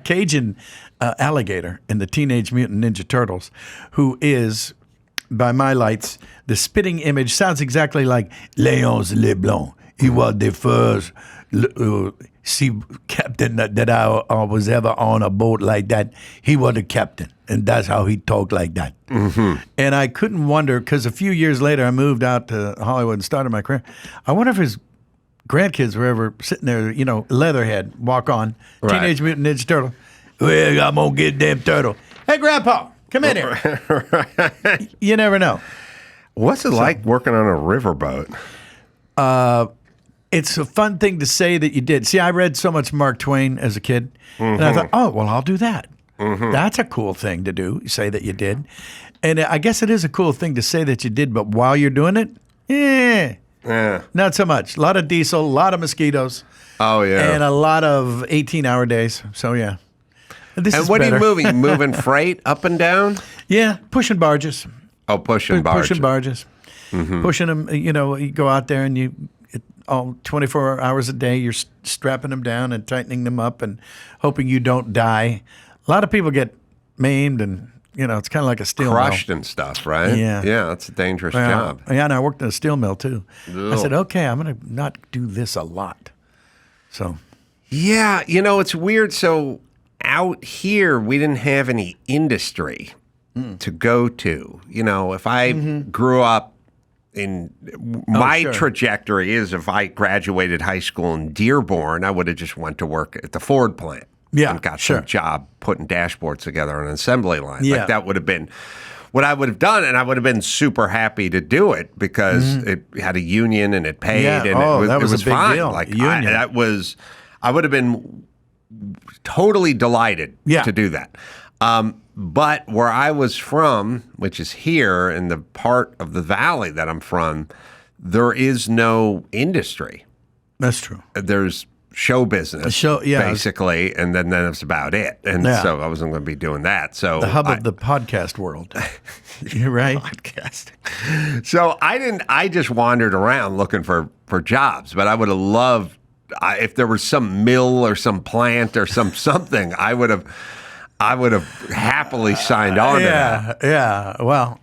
Cajun alligator in the Teenage Mutant Ninja Turtles who is, by my lights, the spitting image sounds exactly like Léonce Leblanc. He was the first sea captain that I was ever on a boat like that. He was the captain, and that's how he talked like that. And I couldn't wonder, because a few years later I moved out to Hollywood and started my career. I wonder if his grandkids were ever sitting there, Leatherhead, walk on, Teenage Mutant Ninja Turtle. Well, I'm going to get them turtle. Hey, Grandpa, come in here. You never know. What's it like working on a riverboat? It's a fun thing to say that you did. See, I read so much Mark Twain as a kid, and I thought, I'll do that. That's a cool thing to do, say that you did. And I guess it is a cool thing to say that you did, but while you're doing it, not so much. A lot of diesel, a lot of mosquitoes. Oh, yeah. And a lot of 18-hour days. So, yeah. And what are you moving? You moving freight up and down? Yeah, pushing barges. Oh, pushing barges. Pushing barges. Pushing them, you go out there and all 24 hours a day, you're strapping them down and tightening them up and hoping you don't die. A lot of people get maimed and, it's kind of like a steel crushed mill. and stuff, right? Yeah. Yeah, that's a dangerous job. Yeah, and I worked in a steel mill, too. Ugh. I said, okay, I'm going to not do this a lot. So. Yeah, it's weird. So out here, we didn't have any industry to go to. If I grew up in my trajectory is if I graduated high school in Dearborn, I would have just went to work at the Ford plant. Yeah, and got some job putting dashboards together on an assembly line. Yeah. Like that would have been what I would have done, and I would have been super happy to do it because it had a union and it paid, and that was a big fine. Deal. Like I would have been totally delighted to do that. But where I was from, which is here in the part of the valley that I'm from, there is no industry. That's true. There's show business, basically, and then that's about it. And so I wasn't going to be doing that. So the hub of the podcast world. You're right. Podcasting. So I just wandered around looking for jobs, but I would have loved if there was some mill or some plant or something. I would have happily signed on to that. Yeah. Well,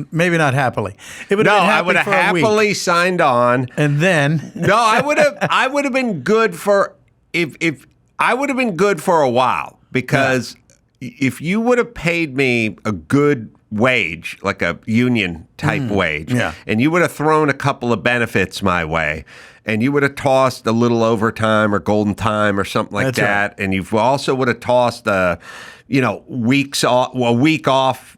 maybe not happily. It would have been I would have happily signed on. And then I would have been good for if I would have been good for a while because if you would have paid me a good wage, like a union type wage, and you would have thrown a couple of benefits my way, and you would have tossed a little overtime or golden time or something like that, and you also would have tossed a week off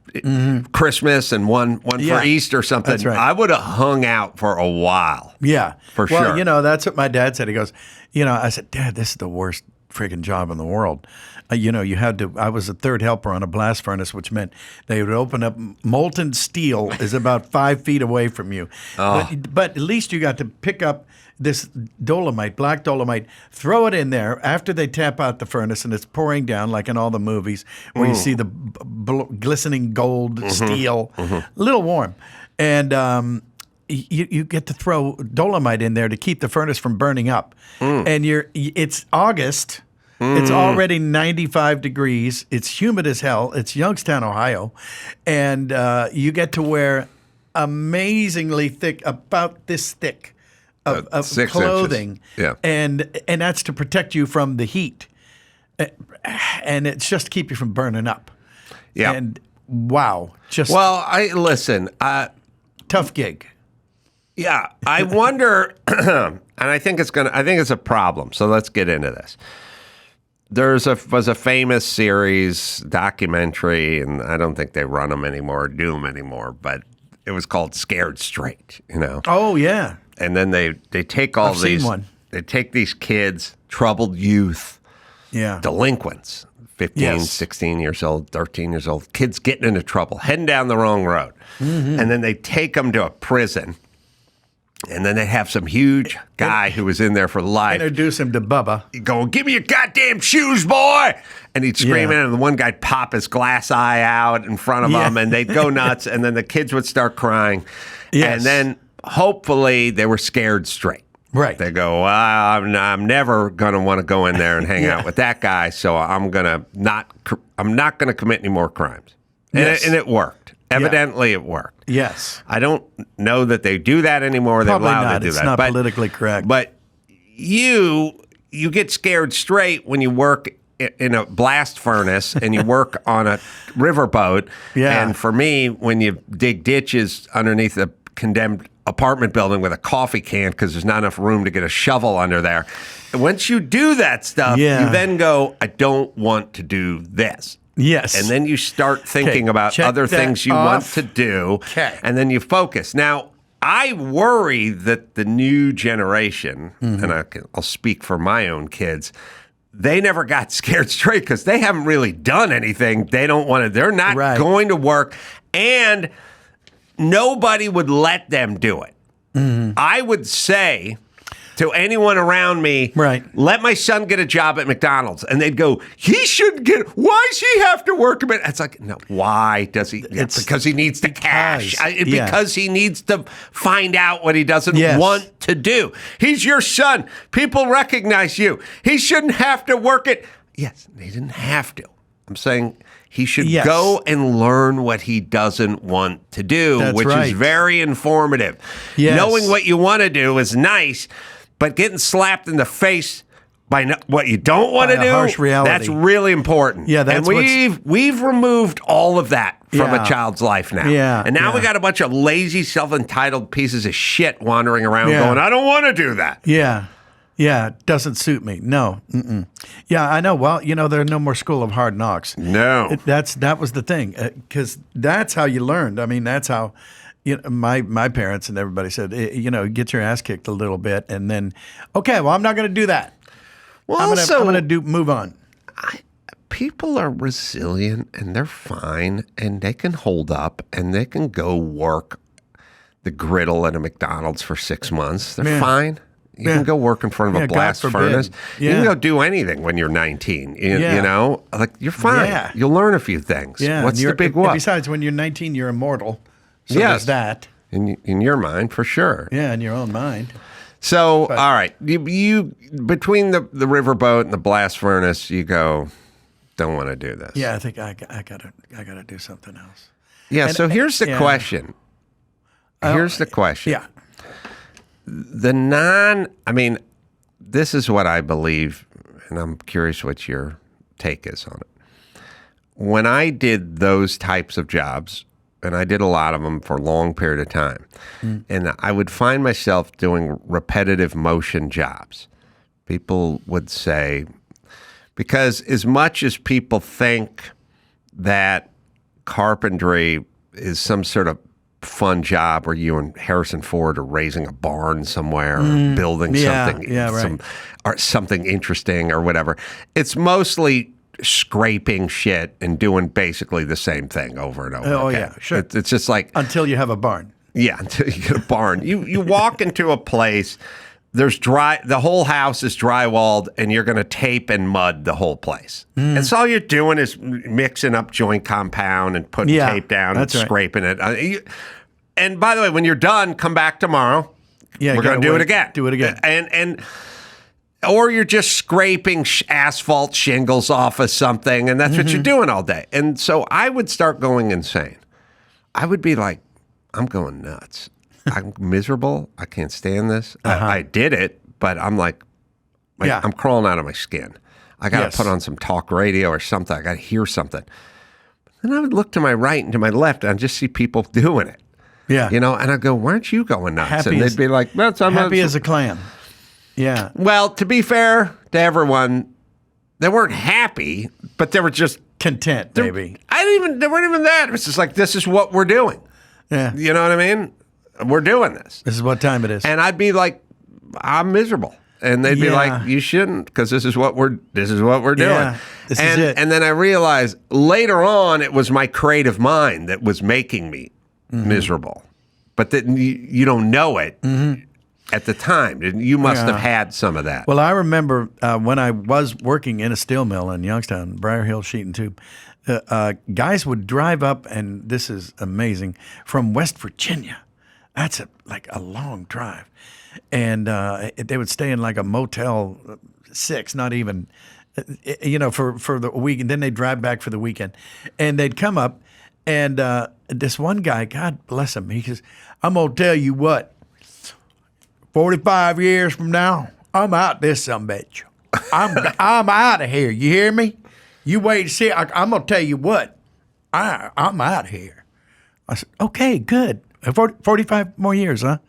Christmas and one for Easter or something. That's right. I would have hung out for a while. Yeah, for sure. Well, that's what my dad said. He goes, I said, Dad, this is the worst friggin' job in the world. You had to. I was a third helper on a blast furnace, which meant they would open up. Molten steel is about 5 feet away from you, but at least you got to pick up this dolomite, black dolomite, throw it in there after they tap out the furnace and it's pouring down like in all the movies where you see the glistening gold steel, a little warm, and you get to throw dolomite in there to keep the furnace from burning up, and it's August. It's already 95 degrees. It's humid as hell. It's Youngstown, Ohio. And you get to wear amazingly thick, about this thick of 6 clothing. inches. Yeah. And that's to protect you from the heat. And it's just to keep you from burning up. Yeah. And wow. Listen. Tough gig. Yeah. I wonder, and I think it's a problem. So let's get into this. Was a famous series, documentary, and I don't think they run them anymore or do them anymore, but it was called Scared Straight, Oh, yeah. And then they take all I've these, seen one. They take these kids, troubled youth, delinquents, 15, 16 years old, 13 years old, kids getting into trouble, heading down the wrong road. Mm-hmm. And then they take them to a prison. And then they have some huge guy who was in there for life. Introduce him to Bubba. Go, give me your goddamn shoes, boy! And he'd scream in, and the one guy'd pop his glass eye out in front of him, and they'd go nuts, and then the kids would start crying. Yes. And then, hopefully, they were scared straight. Right. They go, I'm never going to want to go in there and hang out with that guy, so I'm not going to commit any more crimes. And, and it worked. Evidently, it worked. Yes. I don't know that they do that anymore. Probably They're allowed not. to do It's that. not politically correct. But you get scared straight when you work in a blast furnace and you work on a riverboat. Yeah. And for me, when you dig ditches underneath a condemned apartment building with a coffee can because there's not enough room to get a shovel under there. Once you do that stuff, you then go, I don't want to do this. Yes. And then you start thinking about other things you want to do. Okay. And then you focus. Now, I worry that the new generation, and I'll speak for my own kids, they never got scared straight because they haven't really done anything. They don't want to. They're not going to work. And nobody would let them do it. I would say to anyone around me, let my son get a job at McDonald's. And they'd go, he shouldn't get, why does he have to work a bit? It's like, no, why does he? It's because he needs the cash. Because he needs to find out what he doesn't want to do. He's your son. People recognize you. He shouldn't have to work it. Yes, he didn't have to. I'm saying he should go and learn what he doesn't want to do, which is very informative. Yes. Knowing what you want to do is nice, but getting slapped in the face by what you don't want to do, harsh reality. That's really important. Yeah, that's and we've removed all of that from a child's life now. Yeah, and now we got a bunch of lazy, self-entitled pieces of shit wandering around going, I don't want to do that. Yeah. Yeah, it doesn't suit me. No. Mm-mm. Yeah, I know. Well, there's no more School of Hard Knocks. No. That was the thing, because that's how you learned. I mean, that's how my parents and everybody said, get your ass kicked a little bit, and then, okay, well, I'm not going to do that. Well, I'm going to move on. People are resilient, and they're fine, and they can hold up, and they can go work the griddle at a McDonald's for 6 months. They're fine. You can go work in front of a blast furnace. You can go do anything when you're 19. You know, like you're fine. Yeah. You'll learn a few things. Yeah. What's the big what? Besides, when you're 19, you're immortal. So there's that. In your mind, for sure. Yeah, in your own mind. So, all right, you between the riverboat and the blast furnace, you go, don't want to do this. Yeah, I think I gotta do something else. Yeah. So here's the question. Here's the question. Yeah. This is what I believe, and I'm curious what your take is on it. When I did those types of jobs, and I did a lot of them for a long period of time, and I would find myself doing repetitive motion jobs. People would say, because as much as people think that carpentry is some sort of fun job where you and Harrison Ford are raising a barn somewhere, or building something, or something interesting or whatever. It's mostly scraping shit and doing basically the same thing over and over. Oh, again. yeah, sure. It's just like until you have a barn. Yeah, until you get a barn. You walk into a place. There's the whole house is drywalled, and you're going to tape and mud the whole place. And so all you're doing is mixing up joint compound and putting tape down and scraping it. And by the way, when you're done, come back tomorrow. Yeah, we're going to do it again. Do it again. Or you're just scraping asphalt shingles off of something, and that's what you're doing all day. And so I would start going insane. I would be like, I'm going nuts. I'm miserable. I can't stand this. I did it, but I'm like I'm crawling out of my skin. I got to put on some talk radio or something. I got to hear something. And I would look to my right and to my left, and I'd just see people doing it. Yeah. And I'd go, why aren't you going nuts? Happy and they'd be like, I'm happy as a clam. Yeah. Well, to be fair to everyone, they weren't happy, but they were just content, maybe. They weren't even that. It was just like, this is what we're doing. Yeah. You know what I mean? We're doing this. This is what time it is. And I'd be like, I'm miserable. And they'd be like, you shouldn't, because this is what we're doing. Yeah, this is it. And then I realized later on it was my creative mind that was making me miserable. But that you don't know it at the time. You must have had some of that. Well, I remember when I was working in a steel mill in Youngstown, Briar Hill Sheet and Tube, guys would drive up, and this is amazing, from West Virginia. That's like a long drive. And they would stay in like a Motel 6, not even, for the week. And then they'd drive back for the weekend. And they'd come up, and this one guy, God bless him, he says, I'm going to tell you what, 45 years from now, I'm out this sumbitch. I'm out of here. You hear me? You wait and see. I'm going to tell you what, I'm out of here. I said, okay, good. 45 more years, huh?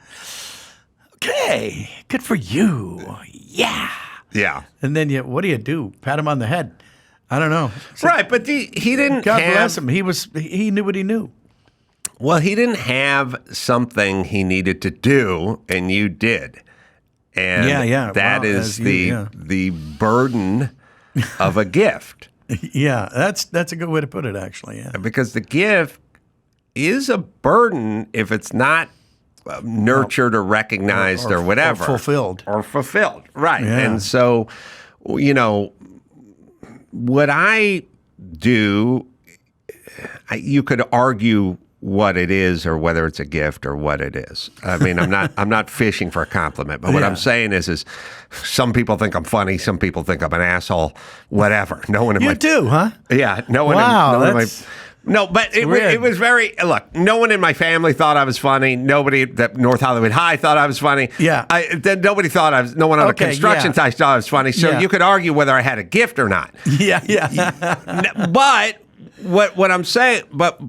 Okay, good for you. Yeah. Yeah. And then what do? Pat him on the head? I don't know. Right, but he didn't God bless him. He knew what he knew. Well, he didn't have something he needed to do, and you did. And that is the burden of a gift. Yeah, that's a good way to put it, actually. Yeah. Because the gift is a burden if it's not nurtured or recognized or whatever. Or fulfilled. Right. Yeah. And so, what I do, you could argue what it is or whether it's a gift or what it is. I mean, I'm not fishing for a compliment, but what I'm saying is some people think I'm funny, some people think I'm an asshole, whatever. No one in You do, huh? Yeah, no one No, but it was very, look, no one in my family thought I was funny. Nobody at North Hollywood High thought I was funny. Yeah. No one on the construction site thought I was funny. So you could argue whether I had a gift or not. Yeah. But what I'm saying, but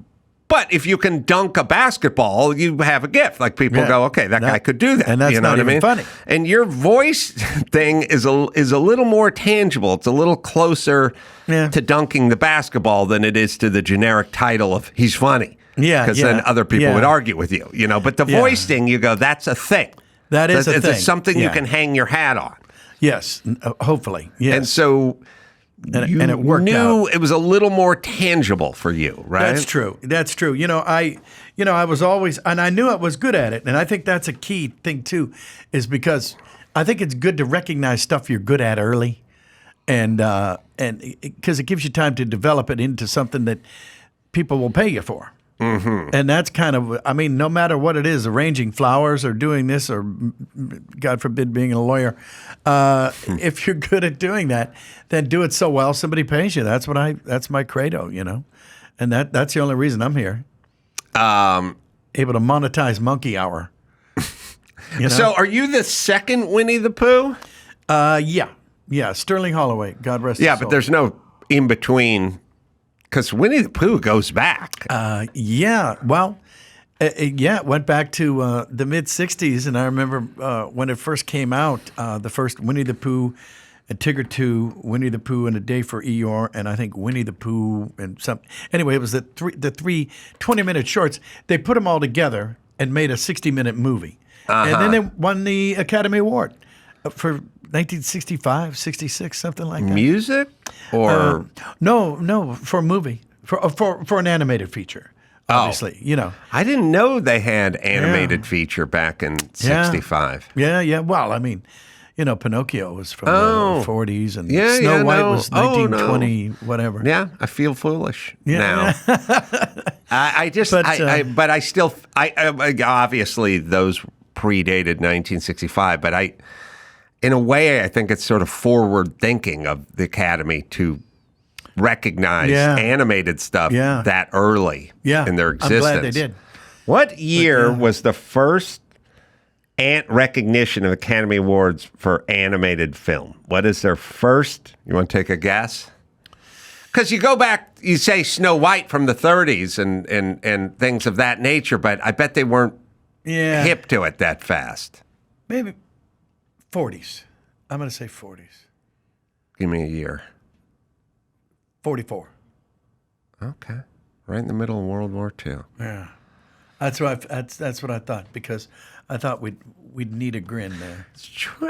if you can dunk a basketball, you have a gift. Like people go, okay, that guy could do that. And that's not even funny. And your voice thing is a little more tangible. It's a little closer to dunking the basketball than it is to the generic title of he's funny. Yeah. Because then other people would argue with you, But the voice thing, you go, that's a thing. That is a thing. It's something you can hang your hat on. Yes, hopefully. Yes. And so and it worked out. It was a little more tangible for you, right? That's true. I was always, and I knew I was good at it. And I think that's a key thing too, is because I think it's good to recognize stuff you're good at early, and because it gives you time to develop it into something that people will pay you for. Mm-hmm. And that's kind of, no matter what it is, arranging flowers or doing this or, God forbid, being a lawyer, if you're good at doing that, then do it so well somebody pays you. That's my credo, and that's the only reason I'm here. Able to monetize Monkey Hour. So are you the second Winnie the Pooh? Yeah. Sterling Holloway, God rest his soul. Yeah, but there's no in between. Because Winnie the Pooh goes back. Well, it went back to the mid-'60s. And I remember when it first came out, the first Winnie the Pooh and Tigger 2, Winnie the Pooh and A Day for Eeyore, and I think Winnie the Pooh and some. Anyway, it was the three 20-minute shorts. They put them all together and made a 60-minute movie. And then they won the Academy Award for 1965, 66, something like that. Music? Or no, for a movie. For an animated feature. Obviously, I didn't know they had animated feature back in 65. Yeah. Well, I mean, Pinocchio was from the 40s, and Snow White was 1920, whatever. Yeah, I feel foolish now. But I still, obviously those predated 1965, but in a way, I think it's sort of forward thinking of the Academy to recognize animated stuff that early in their existence. I'm glad they did. What year was the first recognition of Academy Awards for animated film? What is their first? You want to take a guess? Because you go back, you say Snow White from the 30s and things of that nature, but I bet they weren't hip to it that fast. Maybe 40s. I'm going to say 40s. Give me a year. 44. Okay. Right in the middle of World War II. Yeah. That's what I thought, because I thought we'd need a grin there.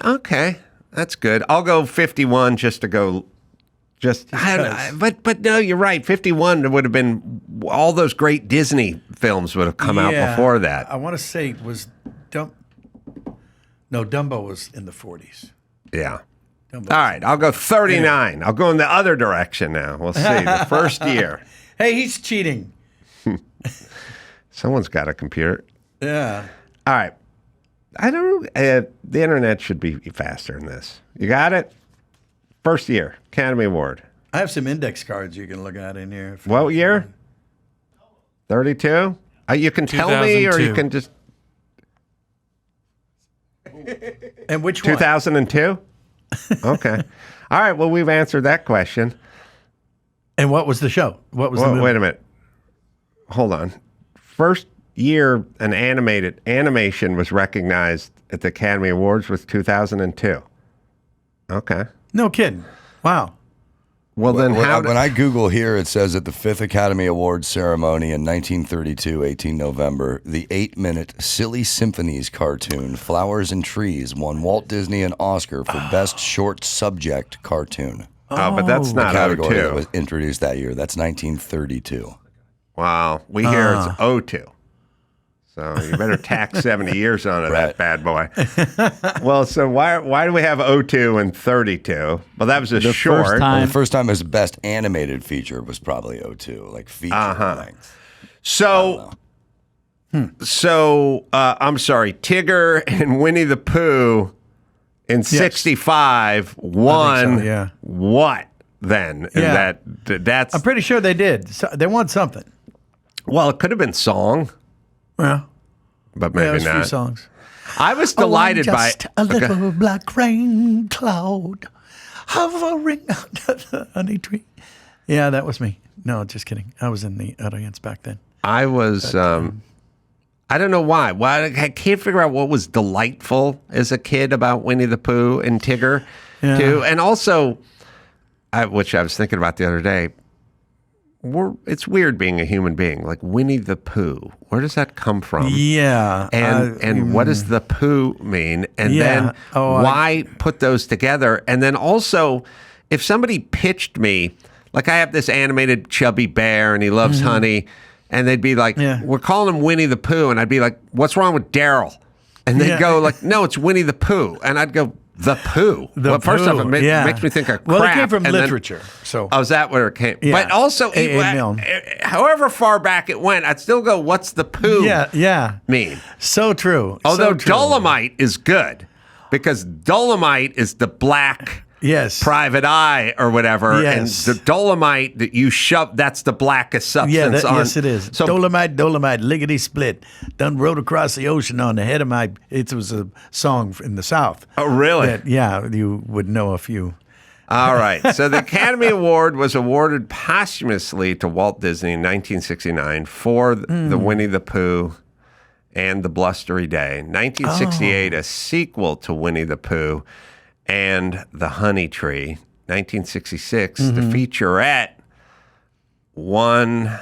Okay. That's good. I'll go 51 just to go but no, you're right. 51 would have been all those great Disney films would have come out before that. I want to say it was Dumbo was in the 40s. Yeah. All right, I'll go 39. I'll go in the other direction now. We'll see. The first year. Hey, he's cheating. Someone's got a computer. Yeah. All right. I don't know. The internet should be faster than this. You got it? First year, Academy Award. I have some index cards you can look at in here. What year? 32? You can tell me, or you can just... And which one? 2002? Okay. All right. Well, we've answered that question. And what was the show? What was the movie? Wait a minute. Hold on. First year an animation was recognized at the Academy Awards was 2002. Okay. No kidding. Wow. Well, then when I Google here, it says at the 5th Academy Awards ceremony in 1932, 18 November, the 8-minute Silly Symphonies cartoon, Flowers and Trees, won Walt Disney an Oscar for Best Short Subject Cartoon. Oh, but that's not the category 02. that was introduced that year. That's 1932. Wow. We hear it's 02. So you better tack 70 years onto that bad boy. Well, so why do we have 02 and 32? Well, that was a short. The first time his best animated feature was probably 02, like feature length. So, I'm sorry, Tigger and Winnie the Pooh in 65 won what then? And that's. I'm pretty sure they did. So they won something. Well, it could have been song. Well, but maybe there's not. A few songs. I was delighted by a little black rain cloud hovering under the honey tree. Yeah, that was me. No, just kidding. I was in the audience back then. I was. I don't know why. I can't figure out what was delightful as a kid about Winnie the Pooh and Tigger, too, and also, which I was thinking about the other day. It's weird being a human being, like Winnie the Pooh. Where does that come from? Yeah. And what does the Pooh mean? And then why put those together? And then also, if somebody pitched me, like I have this animated chubby bear and he loves honey, and they'd be like, we're calling him Winnie the Pooh. And I'd be like, what's wrong with Daryl? And they'd go like, no, it's Winnie the Pooh. And I'd go, the Pooh. First off, it makes me think of crap. Well, it came from literature. So, is that where it came? Yeah. But also, however far back it went, I'd still go, what's the Pooh mean? So true. Although Dolomite is good, because Dolomite is the black private eye or whatever. Yes. And the Dolomite that you shove, that's the blackest substance on. Yes, it is. So, Dolomite, lickety split. Done rode across the ocean on the head of my. It was a song in the South. Oh, really? That, you would know a few. All right. So the Academy Award was awarded posthumously to Walt Disney in 1969 for the Winnie the Pooh and the Blustery Day. In 1968, a sequel to Winnie the Pooh and The Honey Tree, 1966, the featurette, one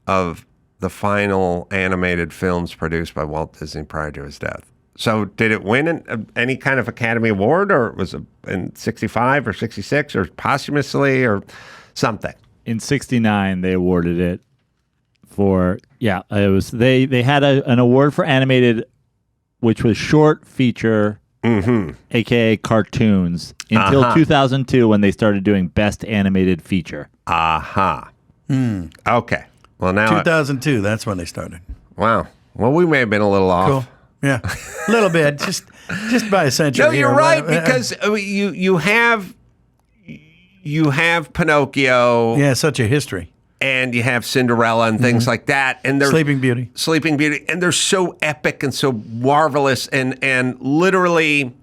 of the final animated films produced by Walt Disney prior to his death. So did it win any kind of Academy Award, or was it in 65 or 66 or posthumously or something? In 69, they awarded it for, it was, they had an award for animated, which was short feature, aka cartoons, until 2002 when they started doing best animated feature. Okay. Well, now 2002, that's when they started. Wow. Well, we may have been a little off. Cool. Yeah, a little bit, just by a century. No, you're right, because you have Pinocchio. Yeah, such a history. And you have Cinderella and things like that, and they're Sleeping Beauty, and they're so epic and so marvelous, and literally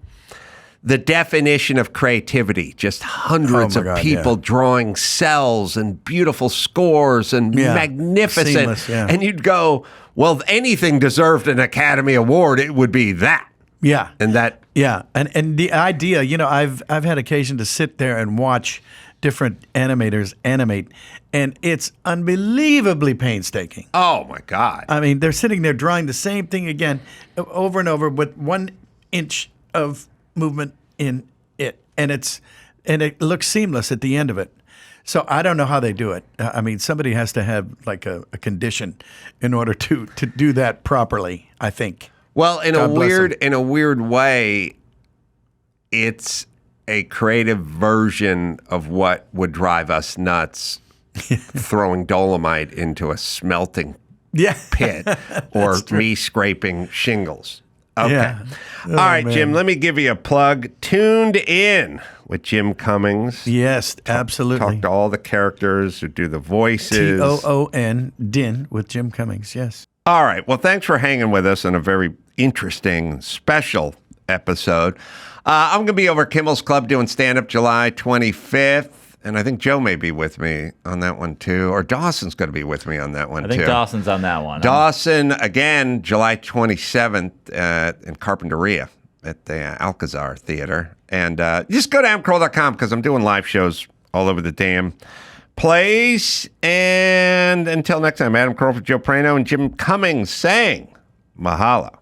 the definition of creativity. Just hundreds of people drawing cells and beautiful scores and magnificent. Seamless, and you'd go, well, if anything deserved an Academy Award, it would be that. Yeah, and that. Yeah, and the idea, I've had occasion to sit there and watch different animators animate, and it's unbelievably painstaking. Oh my God! I mean, they're sitting there drawing the same thing again, over and over, with 1 inch of movement in it, and it looks seamless at the end of it. So I don't know how they do it. I mean, somebody has to have like a condition in order to do that properly, I think. Well, in a weird way, it's a creative version of what would drive us nuts, throwing dolomite into a smelting pit, or me scraping shingles. Okay. Yeah. All right, man. Jim, let me give you a plug. Tuned In with Jim Cummings. Yes, absolutely. Talk to all the characters who do the voices. TOON, Din, with Jim Cummings, yes. All right. Well, thanks for hanging with us on a very interesting, special episode. I'm going to be over at Kimmel's Club doing stand-up July 25th. And I think Joe may be with me on that one, too. Or Dawson's going to be with me on that one, too. I think Dawson's on that one. Dawson, again, July 27th in Carpinteria at the Alcazar Theater. And just go to amcarolla.com because I'm doing live shows all over the damn place. And until next time, Adam Carolla, Joe Praino, and Jim Cummings saying mahalo.